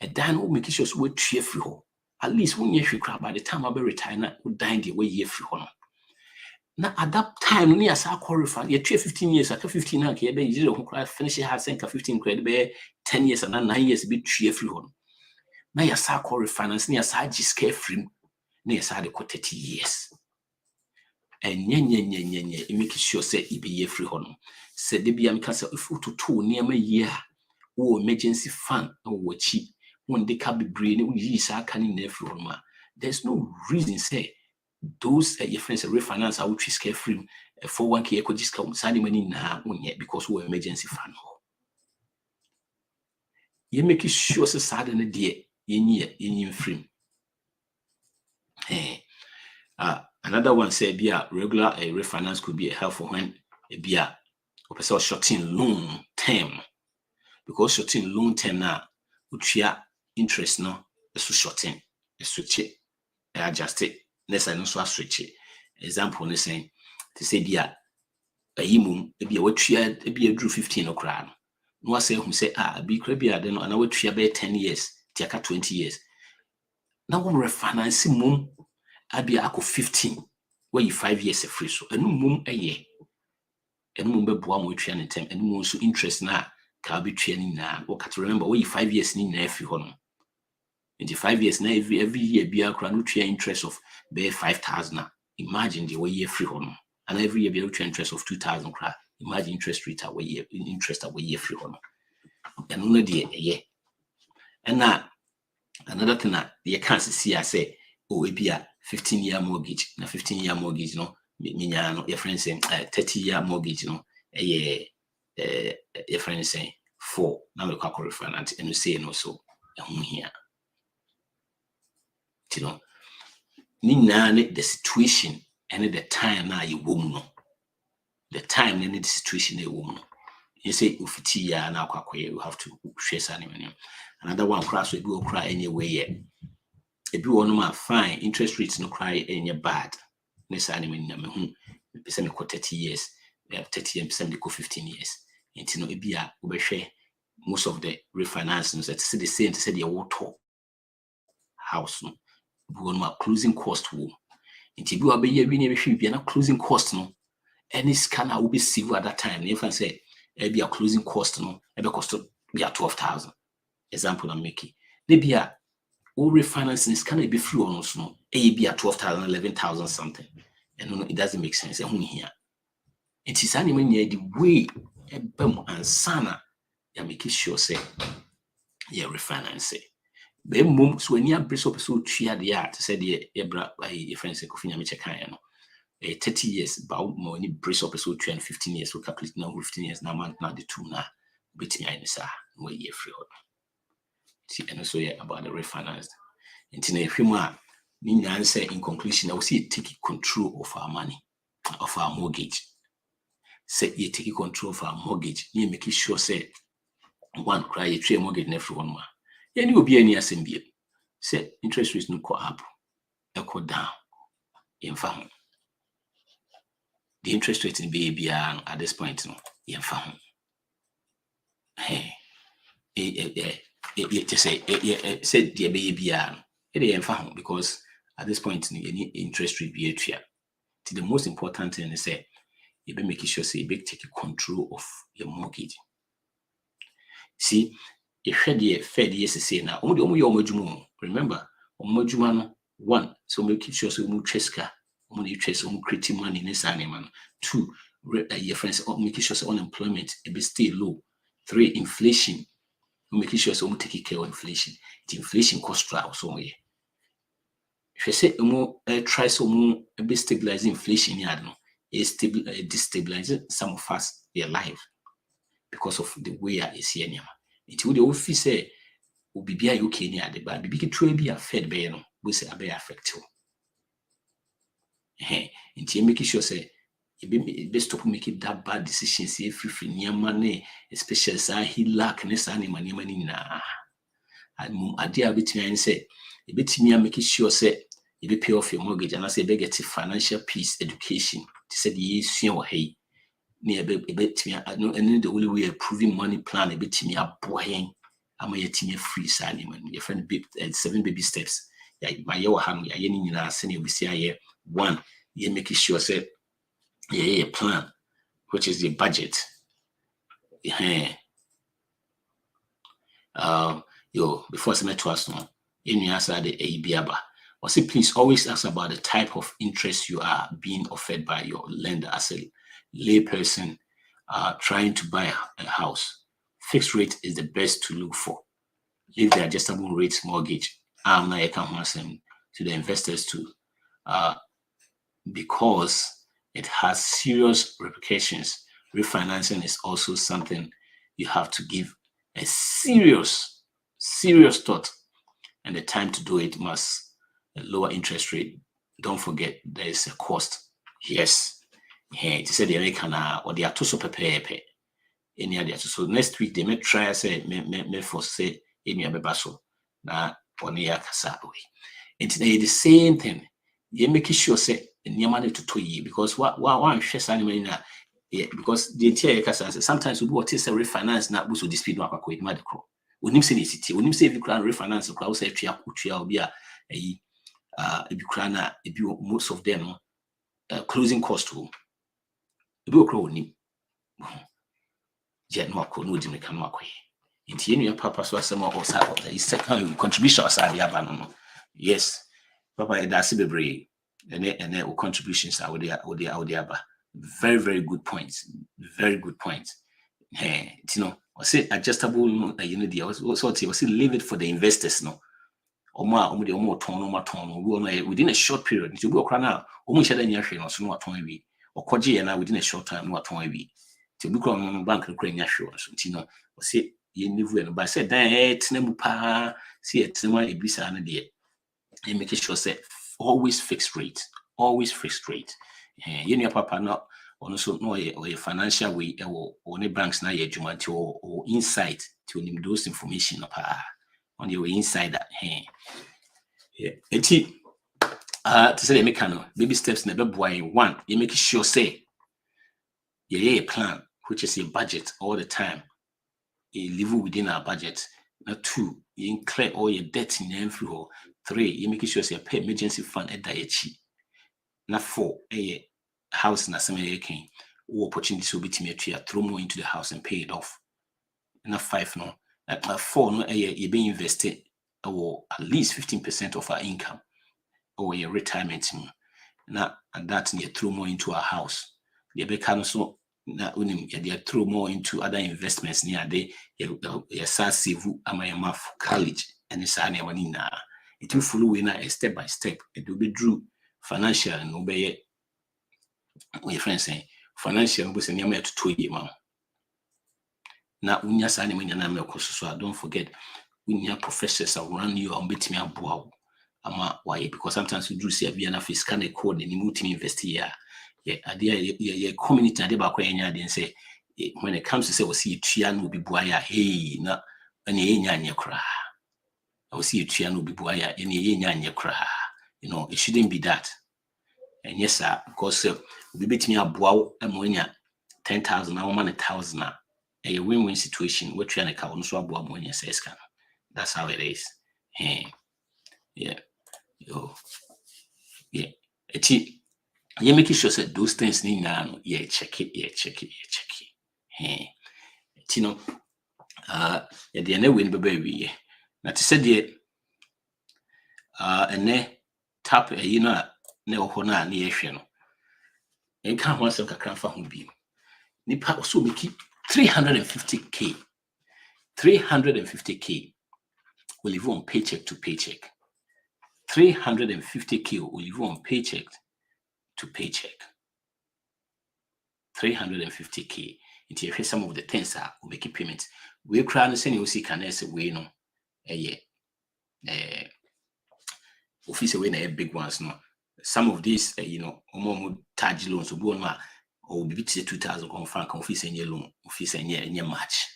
A dan will make sure we tue free ho. At least when you cry by the time I be retire na we dan the way ye free ho no. Now at that time, near sa qualify, you 15 years, after 15 now, you be zero finish hard senka 15 credit be 10 years and 9 years be 3 free one. Now you sa refinance near sa just free near sa the 30 years. And nye, make sure say it be year free one. Said the be am cancer if to 2 near my year or emergency fund or cheap when they can be brain we sa can in free one. There's no reason say those your friends refinance out is carefree for 1K eco discount sending money now because we emergency fund. You make it sure so sad in a day in free. Another one said be a regular refinance could be helpful when a beer or short-term long term because short-term long term now which interest no so short-term switch it adjust it. Let's say no switch it. Example, let's say to say dia a yimum be a watria be a drew 15 okra. No I say who say be crabia then and I would tria be 10 years, tiaka 20 years. Now one refinance mum I be a 15 where you 5 years a free so and mum a year. And mum be boam with training time and mum so interest na can be training na or can remember where you 5 years in every one. In the 5 years now every year be a crown interest of be 5,000. Imagine the way year free one, and every year be a interest of 2,000. Imagine interest rate away year interest away year free one, and only the year. And now another thing that you can't see, I say, oh, it be a 15-year mortgage, na 15-year mortgage, no, your friend saying 30-year mortgage, no, your friend saying 4. Now we call refinance, and you say no so here. You know, the situation and the time now you won't know. The time and the situation they won't know. You say if it's year now you have to share something. Another one crash will go cry anyway. If you want to fine interest rates no cry any bad. Next animal percent 30 years, 30% go 15 years. And you know it be a most of the refinancing that say the same to say the water house no. We want closing cost wo. Inti bi obe ye bi na be bi na closing cost no. Any scanner will be civil at that time. If I say be a closing cost no, be cost be a 12,000. Example I'm making. They be a all refinancing scanner be free on us no. Be a 12,000, 11,000 something. And no, it doesn't make sense. Here. It is only when you the way and sana you make sure say you refinance it. Be mum so when you brace up so tria the art said the ebra by your friends Kofinya Michekaya no 30 years about money brace up so 15 years so calculate now 15 years now man now the 2 now bet me in sa no year free hold see and so yeah about the refinance until if you mean answer in conclusion I will see take control of our money of our mortgage say you take control of our mortgage you make sure say one cry you trade mortgage every one more. Any will be any assembly. Say interest rates no go up, go down. In fact, the interest rate in BAB at this point, no, in fact, just say the BAB, in fact, because at this point, any interest rate be a the most important thing is say you be making sure say you take control of your mortgage. See. If you fed yes say now, only remember, one, so make sure so mu cheska, money trace creating money in this animal. 2, your friends making sure unemployment be stay low. 3, inflation. Making sure so take care of inflation. The inflation cost also more. If you say try so be stabilizing inflation, destabilizing some of us their life because of the way I see any. It would office say will be okay near the bad be be affected by no we say affect you. Until making sure say be stop making that bad decisions if you near money, especially say he lack this animal money na. And idea between say a bit me making sure say you be pay off your mortgage and I say be get financial peace education to say the issue hey near a bit me and the only way approving money plan a bit me up boy I'm a team free signing when your friend 7 baby steps. Yeah, my your hand, yeah, you know, sending you see 1, you making sure say yeah, plan, which is the budget. Yeah. Before I submit to us now, you answer the ABABA. Or say, please always ask about the type of interest you are being offered by your lender as a layperson trying to buy a house. Fixed rate is the best to look for. Leave the adjustable rate mortgage. I'm not to the investors too, because it has serious repercussions. Refinancing is also something you have to give a serious thought, and the time to do it must lower interest rate. Don't forget there is a cost. Yes. Hey, to say the American or they are too so pepe. Any other so next week they may try say me for say any abebaso na on ya kasa away. It's the same thing. You make sure say money to you because one shares animal na because the entire kasa sometimes we what is a refinance na buso dispute no akwa edima de kro. Onim say city onim say if you can refinance kra say twa obi a ebi kra na ebi most of them closing cost to ebi okra onim je no akọ no di me kan akọ nti enu ya papa so asem o sa the second contribution asade aba no. Yes papa that's bebre and contributions are with aba. Very very good points, very good point. Hey, you know I say adjustable you know the also say leave it for the investors no within a short period to go crana almost had any no so no aton wi okoje na within a short time no aton wi to be on bank no nya hwe so you know say ye nivu no but say dan tena mu pa see etema ebisa na de e make sure say always fixed rate you know papa no also no a financial way or any banks na ye adwuma or insight to nim those information pa on your inside that yeah to say the mechanical baby steps never boy 1 you make sure say a plan which is a budget all the time you live within our budget. Now 2 you clear all your debt in every hole. 3 you make sure say pay emergency fund at dayachi. Now 4 a house na some opportunities will be to throw more into the house and pay it off. Now 5 no 4 no you be invested or at least 15% of our income or your retirement now and that you throw more into our house. You become so now you throw more into other investments near the save amayama college and it's any money now. It will follow in step by step. It will be drew financial and obey your friends saying financial was an to 2 years. Now when you're signing when you're so don't forget when your professors around you and bet me about why because sometimes we do see a Vienna fiscal code and you invest here. Yeah, idea community and about and say when it comes to say we see Trian will be boya hey na any nya cry. I will see Trian will be boya any nya cry. You know, it shouldn't be that. And yes, sir, because we bet me a bow ammonia 10,000 now 1,000 a win-win situation which you can so about ammonia says can. That's how it is. Hey, yeah, yeah. You make sure that those things need now. Yeah, check it. Hey, you know, yeah, the end win baby. Now to say the and ne tap you know ne ho na ne yehwe no. En kan ho asem kakra fa ho bi. nipa also make 350k. 350k will live on paycheck to paycheck. 350k will live on paycheck to paycheck. 350k. Into some of the things are will make payments. We cry and send you see can say we no office away na big ones no. Some of these charge loans will go on or be 2,000 franc office and loan office and match.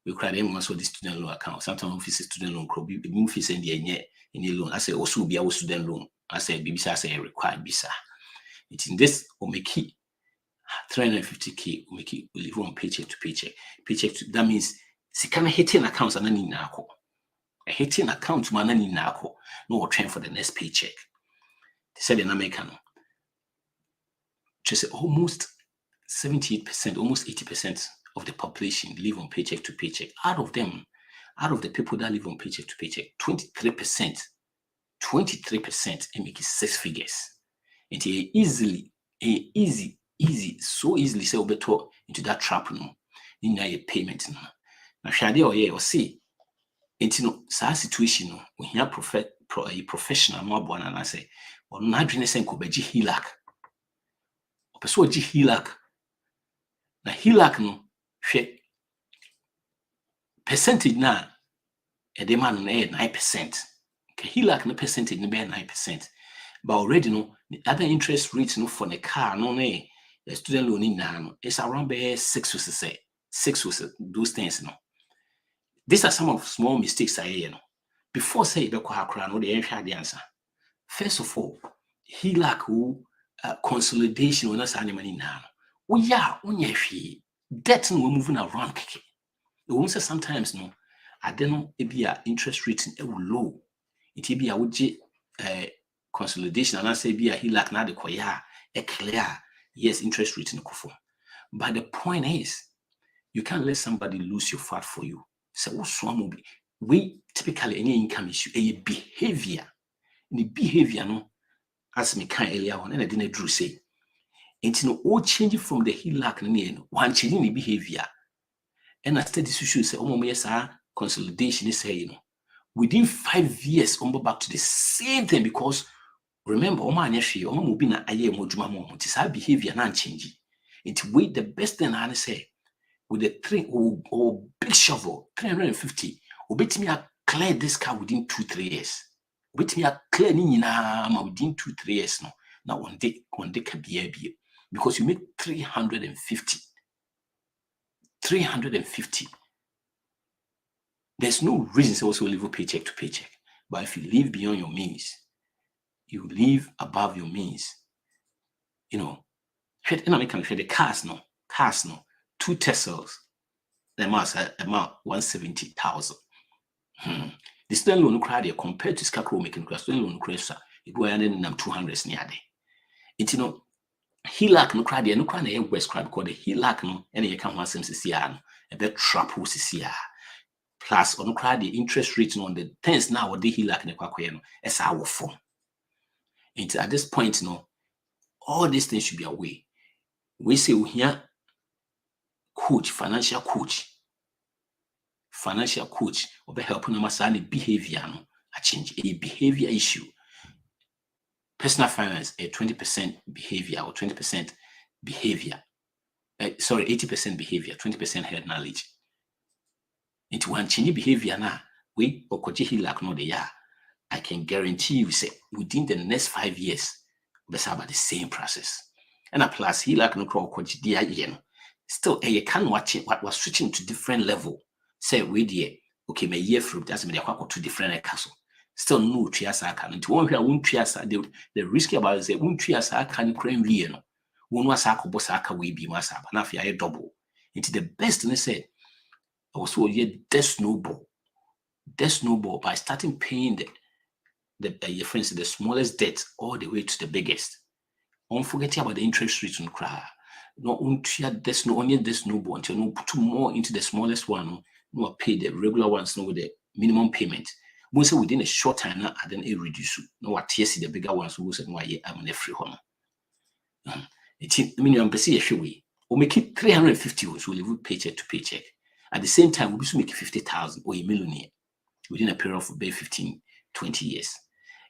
We cry them also the student loan account. Sometimes office student loan could be office and any loan. I say also be our student loan. I say BBC I say required visa. It's in this will make it 350k will make it will live on paycheck to paycheck. That means see kind of hitting accounts and then nako. A hitting account man and nako. No train for the next paycheck. They said in American. Just almost 78%, almost 80% of the population live on paycheck to paycheck. Out of the people that live on paycheck to paycheck, 23% and make it 6 figures. And so easily say better into that trap no. In your payment no. Now shade or see. Into sa situation no, we hear a professional no abona and I say, or na dwene sen ko beji hilak. Opeso ji hilak. Na hilak no hwe percentage na the man na 9%. Okay, hilak no percentage no be 9%. But already no the other interest rates no for the car no the student loan in no it's around be 6 those things no. These are some of small mistakes I hear no. Before say be kwa hakra no the answer. First of all, hilak consolidation when us money now. Oh yeah, debt no moving around keke. The one say sometimes no, I don't know it be a interest rate low. It be a would consolidation and I say be a hilak na de koya a clear yes interest rate in kufo. But the point is, you can't let somebody lose your fat for you. So what's wrong be we typically any income issue a behavior. The behavior no as me kind earlier on and I didn't drew say. It's no all changing from the hilak no one changing the behavior. And I study issue say yes consolidation is saying within 5 years back to the same thing because remember will be na aye mo behavior na change. It's wait the best thing I say with the 3 or big shovel 350 bet me clear this car within 2-3 years. Bet me clear ni na within 2-3 years no. Now one day can be because you make 350. There's no reason to also live paycheck to paycheck. But if you live beyond your means, you live above your means. And I can share the cars no, 2 Teslas, the amount 170,000. The student loan credit compared to Scarecrow making student loan credit, it go and 200 near day. It's hilak no credit no credit west credit because the hilak no and you can want some CCR a bit trap who CCR plus on credit interest rate on the things now what the hilak no kwakwe no as our form. And at this point no all these things should be away. We say we here coach financial coach will be helping them as any behavior no a change a behavior issue. Personal finance, a 20% behavior or 20% behavior. 80% behavior, 20% head knowledge. Into one change behavior now, we or hilak no they are. I can guarantee you say within the next 5 years, we'll about the same process. And a plus hilak no crow again. Still, you can watch it what was switching to different level. Say we dear, okay, my year fruit that's me to different castle. Still no triasa can into one here won't triasa the risky about is that won't triasa can claim no one was a bosaka we be masaba na fia double into the best and they said also yet the snowball by starting paying your friends the smallest debt all the way to the biggest. Don't forget about the interest rates on cry. No there's no only the snowball until no put more into the smallest one no pay the regular ones no with the minimum payment. Most within a short time now, then it reduce. No, what see the bigger ones who said, why I'm in a free home. I mean, I'm busy a few way. or make it 350, so we live paycheck to paycheck. At the same time, we'll be make 50,000 or a millionaire within a period of about 15, 20 years.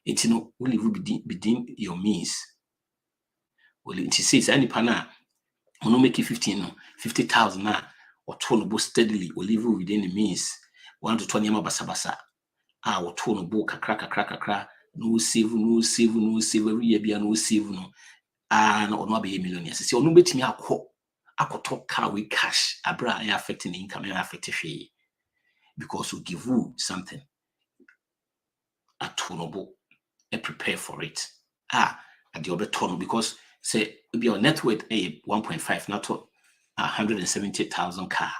It's no, we live within your means. Well, it says any pana, we no make it 50,000 now, or turn steadily, or live within the means. 1 to 20 basa. Or turn book a crack, no save, every year be no save, no. No, not be a millionaire. So, no bet me I could talk car with cash, abra affecting income and affecting fee. Because we give you something at tonable and prepare for it. At the other tonal, because say if your net worth a 1.5, not 170,000 car.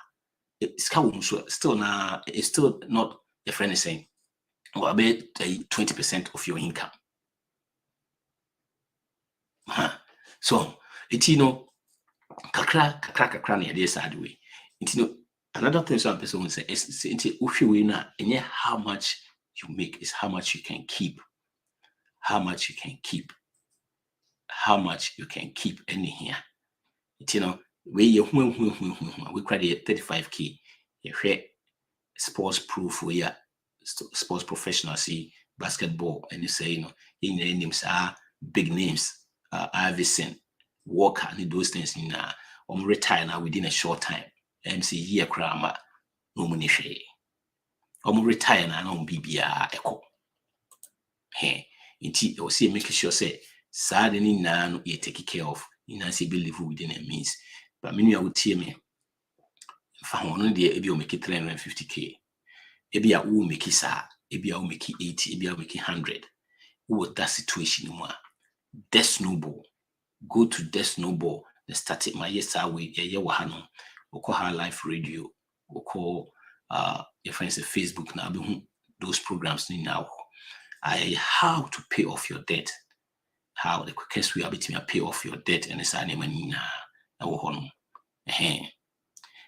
It's still now, it's still not a friend is saying, or about 20% of your income. So it's kakra near this side way. It's another thing some person will say is if you win and how much you make is how much you can keep. How much you can keep. How much you can keep in here. It's we credit 35K. You sports proof we are sports professional, see basketball, and you say in the names are big names, Iverson, Walker, and those things in retire now within a short time. MC year crama no money share. Retire now no BBA echo. Hey, it or see making sure say sadly now you take care of in a believe within a means. But many would tell me if I want to be make it 350K. Maybe I will make it sa, maybe I will make it 80, maybe I will make it 100. What that situation more? Death snowball. Go to Death Snowball. They started my yes away a year wahano. We call her live radio. We call your friends at Facebook now. Those programs now. How to pay off your debt. How the quickest way to pay off your debt and it's any money now.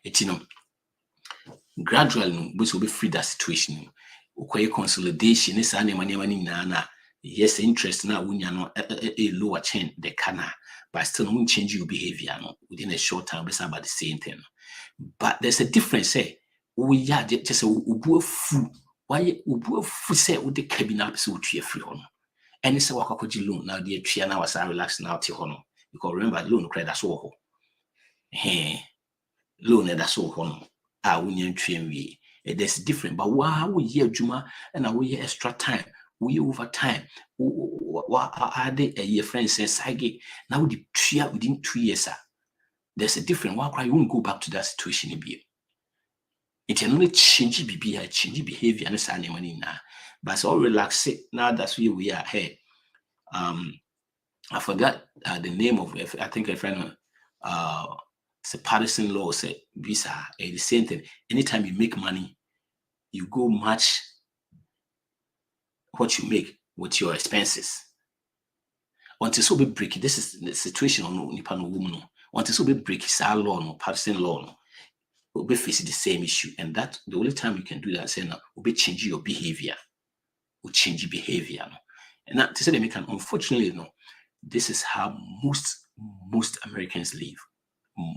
It's gradually we will be free that situation. We consolidation is any money na. Yes, interest now when you're not a lower chain the canna, but still won't change your behavior within a short time. It's about the same thing. But there's a difference. Say we are just a fool. Why we say with the cabinet so free on. And it's a wakakoji loan now. The tree now was relaxed now to honor because remember loan credit so loan that's so honor. We train we. There's different, but why we hear Juma and we hear extra time. We over time. What are they a year friend says Sage? Now the tree within 2 years, sir. There's a different why you won't go back to that situation it can only change behavior and it's money now. But it's all relaxed now that's where we are here. I forgot the name of it. I think a friend it's a partisan law say visa the same thing. Anytime you make money, you go match what you make with your expenses. Until so be break, this is the situation on Nippon woman. Until so be break is our law, no partisan law, will be facing the same issue. And that the only time you can do that, say now, will be changing your behavior. Will change your behavior. No? And that to say they can unfortunately this is how most Americans live.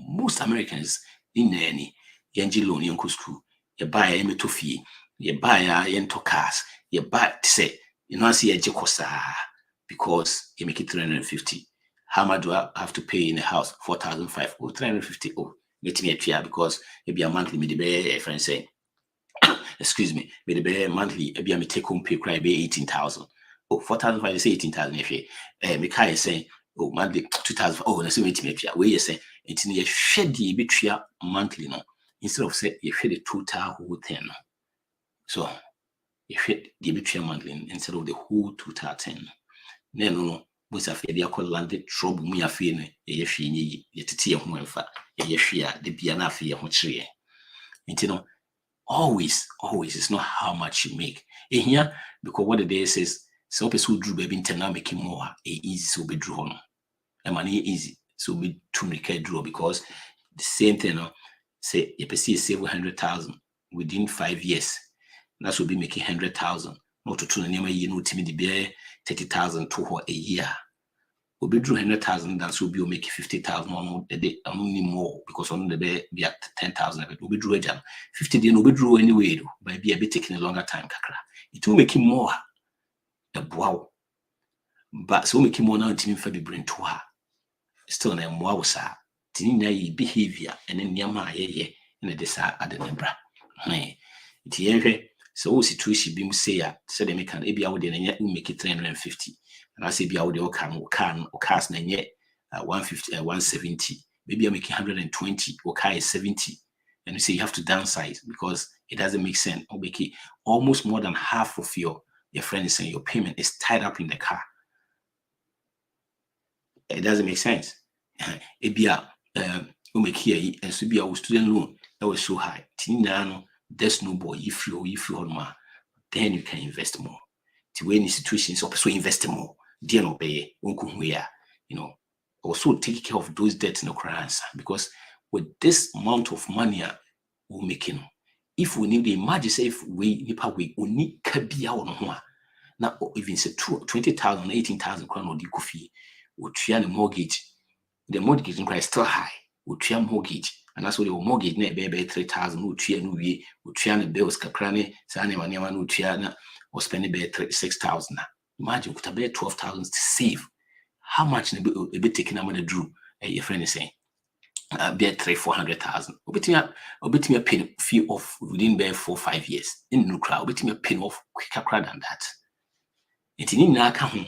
Most Americans in any Yanji loan, Yanko school, you buy a metofi, you buy a yento cars, you buy say, see a jekosa because you make it 350. How much do I have to pay in a house? 4,500 or 350. Oh, get me a chair because maybe a monthly me the bear friend say, excuse me, me the bear monthly, maybe I take home pay cry be 18,000. Oh, 4,500 say 18,000 if you me kai say, oh, monthly 2,000. Oh, let's see me a chair. Where you say it's near shady betria monthly no. Instead of say you share the total whole thing. So you share the betria monthly instead of the whole total 10. No. Was a fair called landed trouble me a feeling a ye yet to tea of Mwenfa, a year, the piano fear which ye. Always, it's not how much you make. In here, because what the day says, some people drew baby now making more easy so be drawn. And money easy so be to make a draw because the same thing, say, you perceive save 100,000 within 5 years. That will be making 100,000. Not to tune any to me the bear 30,000 to her a year. Obi drew 100,000, and so be make 50,000 on the day, only more because on the day be at 10,000. Obi drew a jam 50 day, Obi drew anyway, by be a bit taking a longer time. Kakra, it will make him more a wow. But so make him more now team for the brain to her. Still, I'm wow, sir. Tina behavior and then Yama, ye, and the desire at the number. So situation being say said they make an ABI would make it 350. And I say be out the can or cast 150 170. Maybe I make 120 or car is 70. And you say you have to downsize because it doesn't make sense. Or make it almost more than half of your friend is saying your payment is tied up in the car. It doesn't make sense. ABI make here and so be our student loan that was so high. There's no boy if you then you can invest more. To win institutions also invest more. Dear no pay, also take care of those debts in the currency because with this amount of money we're making, if we need the imagine say if we need kabia on now even say 20,000, 18,000 crown or the coffee, we try the mortgage. The mortgage is still high. We try mortgage. And that's what the mortgage net be 3,000 we try the bills kakrane sane wanyama no try na or spend be 6,000. Imagine could be 12,000 to save. How much a bit taking amount of drew your friend is saying be 300,000-400,000. Obit me a pay fee off within be 4 or 5 years. In no crowd, obit me a pay off quicker than that. It in na come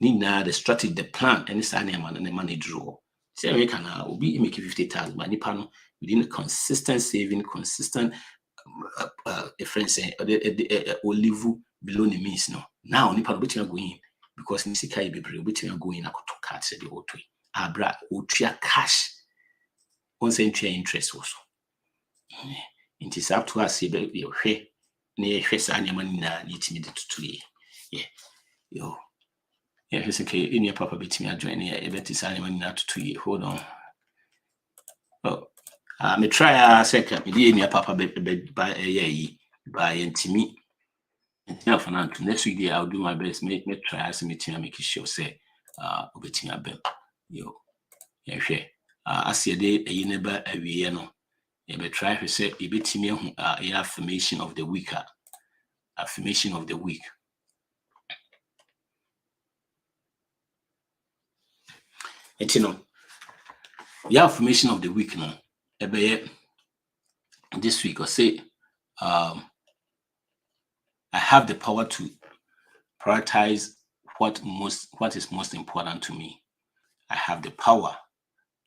need na the strategy, the plan, and it's an and the money draw. Say American will be making 50,000, but Nipano within a consistent saving, consistent a friend say or live below the means no. Now Nipano betting going because Nisikai be betting going a to cards at the old way. Abra utria cash on century interest also. It is up to us about your hair near Hesania Manina needed to ye. Yeah, yo. Yeah, he's okay. In your papa bit me a join here. Event is animal not to you. Hold on. Oh, me try a second. Me in your papa by a year by and to me. Now for now, next week I'll do my best. Make me try as me to make sure say obeting a bell. Yo, yeah, sure. I see a day a never a year no. You may try to say a bit me affirmation of the week. Affirmation of the week. And you know, the affirmation of the week, no, this week, I say, I have the power to prioritize what is most important to me. I have the power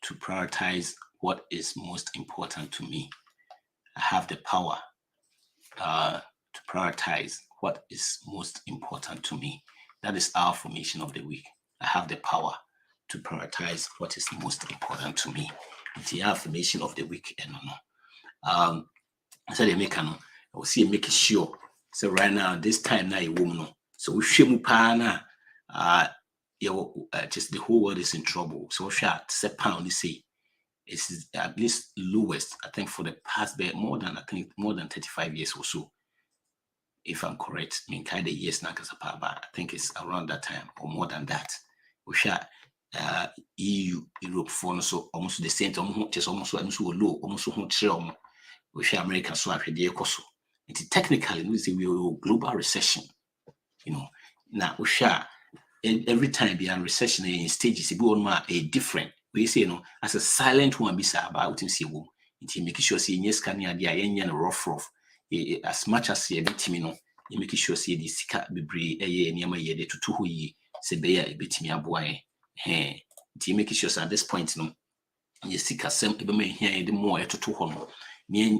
to prioritize what is most important to me. I have the power to prioritize what is most important to me. That is our affirmation of the week. I have the power to prioritize what is most important to me. It's the affirmation of the week. And I said, I will see making sure. So right now, this time now, you woman. So we shame pana. Just the whole world is in trouble. So we shall set pound. Say it's at least lowest. I think for the past more than 35 years or so. If I'm correct, I mean kind of years now, because I think it's around that time or more than that. We shall. EU, Europe for so almost the same just almost low, almost we share America so after the ecoso. It's technically we say we are global recession. Now we share every time be a recession in stages a different. We say as a silent one be about him see it make sure see yes can the rough as much as you make sure see the sika be near ye to who ye say be a bit me a boy. To make sure at this point, you see, Cassam, here the more to 200. Me,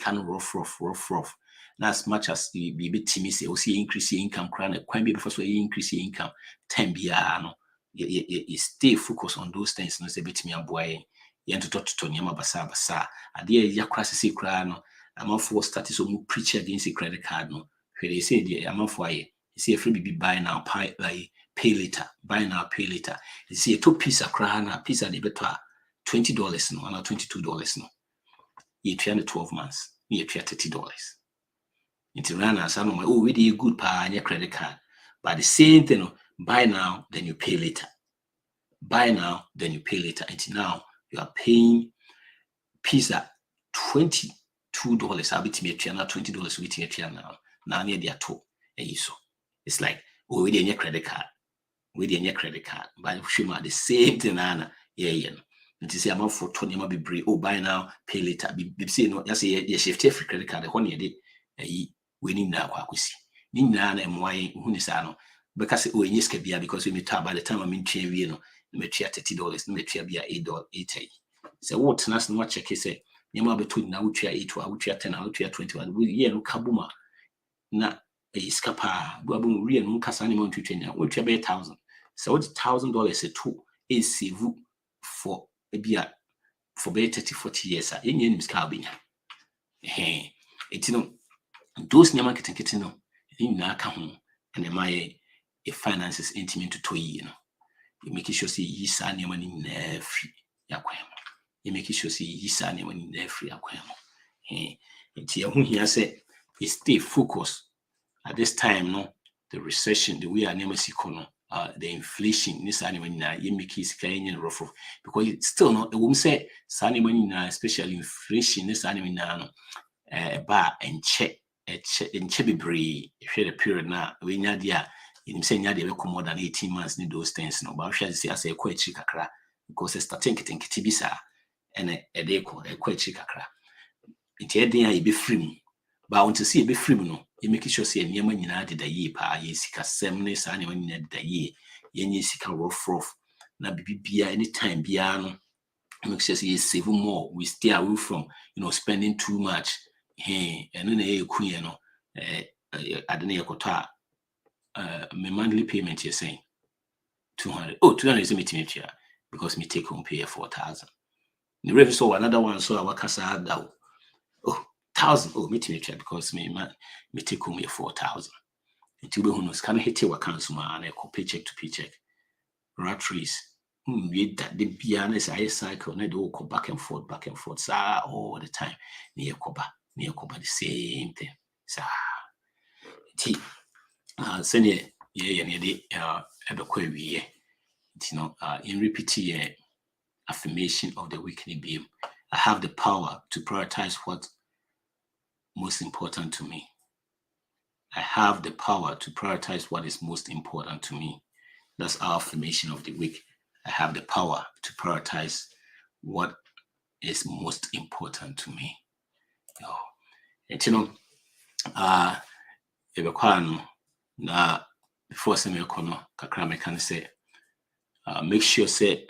can rough. As much as the baby Timmy say, see increase your income, crown, quite be before you increase your income, 10 biano. You stay focused on those things, no say bit me a boy. You to talk to Yama Basa. A dear Yakrasi say crown, I'm off for status of preach against a credit card. No, where they say, I'm off why. You see a free baby buy now, pay later, buy now, pay later. You see a 2 piece of crown, a piece of the better $20 no, and $22 no. You try 12 months, you try $30. It's run as we do good pa on your credit card. But the same thing, buy now, then you pay later. buy now, then you pay later. Until now, you are paying pizza $22. I'll be to now $20 with you now. Now near the two. So it's like, oh, we didn't credit card. We didn't credit card. But the same thing, Anna. Yeah. And to say I'm for 20 might be brave. Oh, buy now, pay later. Be say no, just say you shift every credit card. One year, we need now. Kwakusi. Nina and why who is ano? Because we need to be because we meet by the time I'm in chain, you know, me try $30, me try be $8. So what? Nas no check. He say, you might between now we try 8, I would try 10, I would try 21. We yeah no kabuma na escapa. Babu real no kasa ni mo to train. We try be $1,000. So what $1,000 a two is save for a beer for be 30-40 years. In your name is Carbinia. Hey, it's no those near marketing kitchen no. In na ka ho and my finances intimate to you know. You make sure see yi sa ne money na free yakwem. You make sure see yi sa ne money na free yakwem. Nti ehun here say stay focused at this time no the recession the way our name is the inflation this animal na you make is kind of rough because it's still not the woman say animal na especially inflation this animal na ba and check in Chebibri if you the period now we nya dia in say nya dia be more than 18 months need those things no but I say as a quite kakra because it's starting getting kitibisa and a day quite kakra it then I be free but I want to see be free no you make sure say nyama nyina de da yi pa ye sika semne sa nyama nyina de da yi ye sika rough na bibia anytime bia no make sure say save more we stay away from spending too much and then you know I don't know my monthly payment you're saying 200 is me because me take home pay 4,000 the revenue so another one so our casa had 1,000 me because me take home 4,000 until we who can hit your accounts man and paycheck to paycheck rat race we that the pianist I cycle and do go back and forth all the time near Koba the same thing sa senior in repeating affirmation of the weekly beam. I have the power to prioritize what most important to me. I have the power to prioritize what is most important to me. That's our affirmation of the week. I have the power to prioritize what is most important to me. Na before semi kono kakra me can say make sure say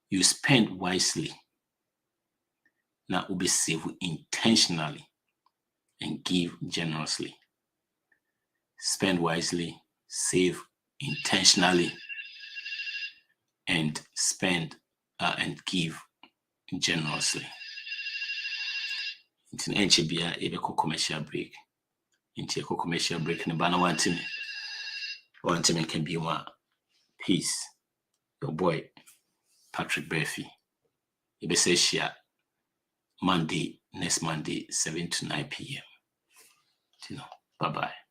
you spend wisely. Now be save intentionally and give generously. Spend wisely, save intentionally, and spend and give generously. It's an enchibia a commercial break. Into a commercial break in the banner one team can be one. Peace. Your boy Patrick Berfi. You be say share next Monday 7 to 9 p.m. Bye bye.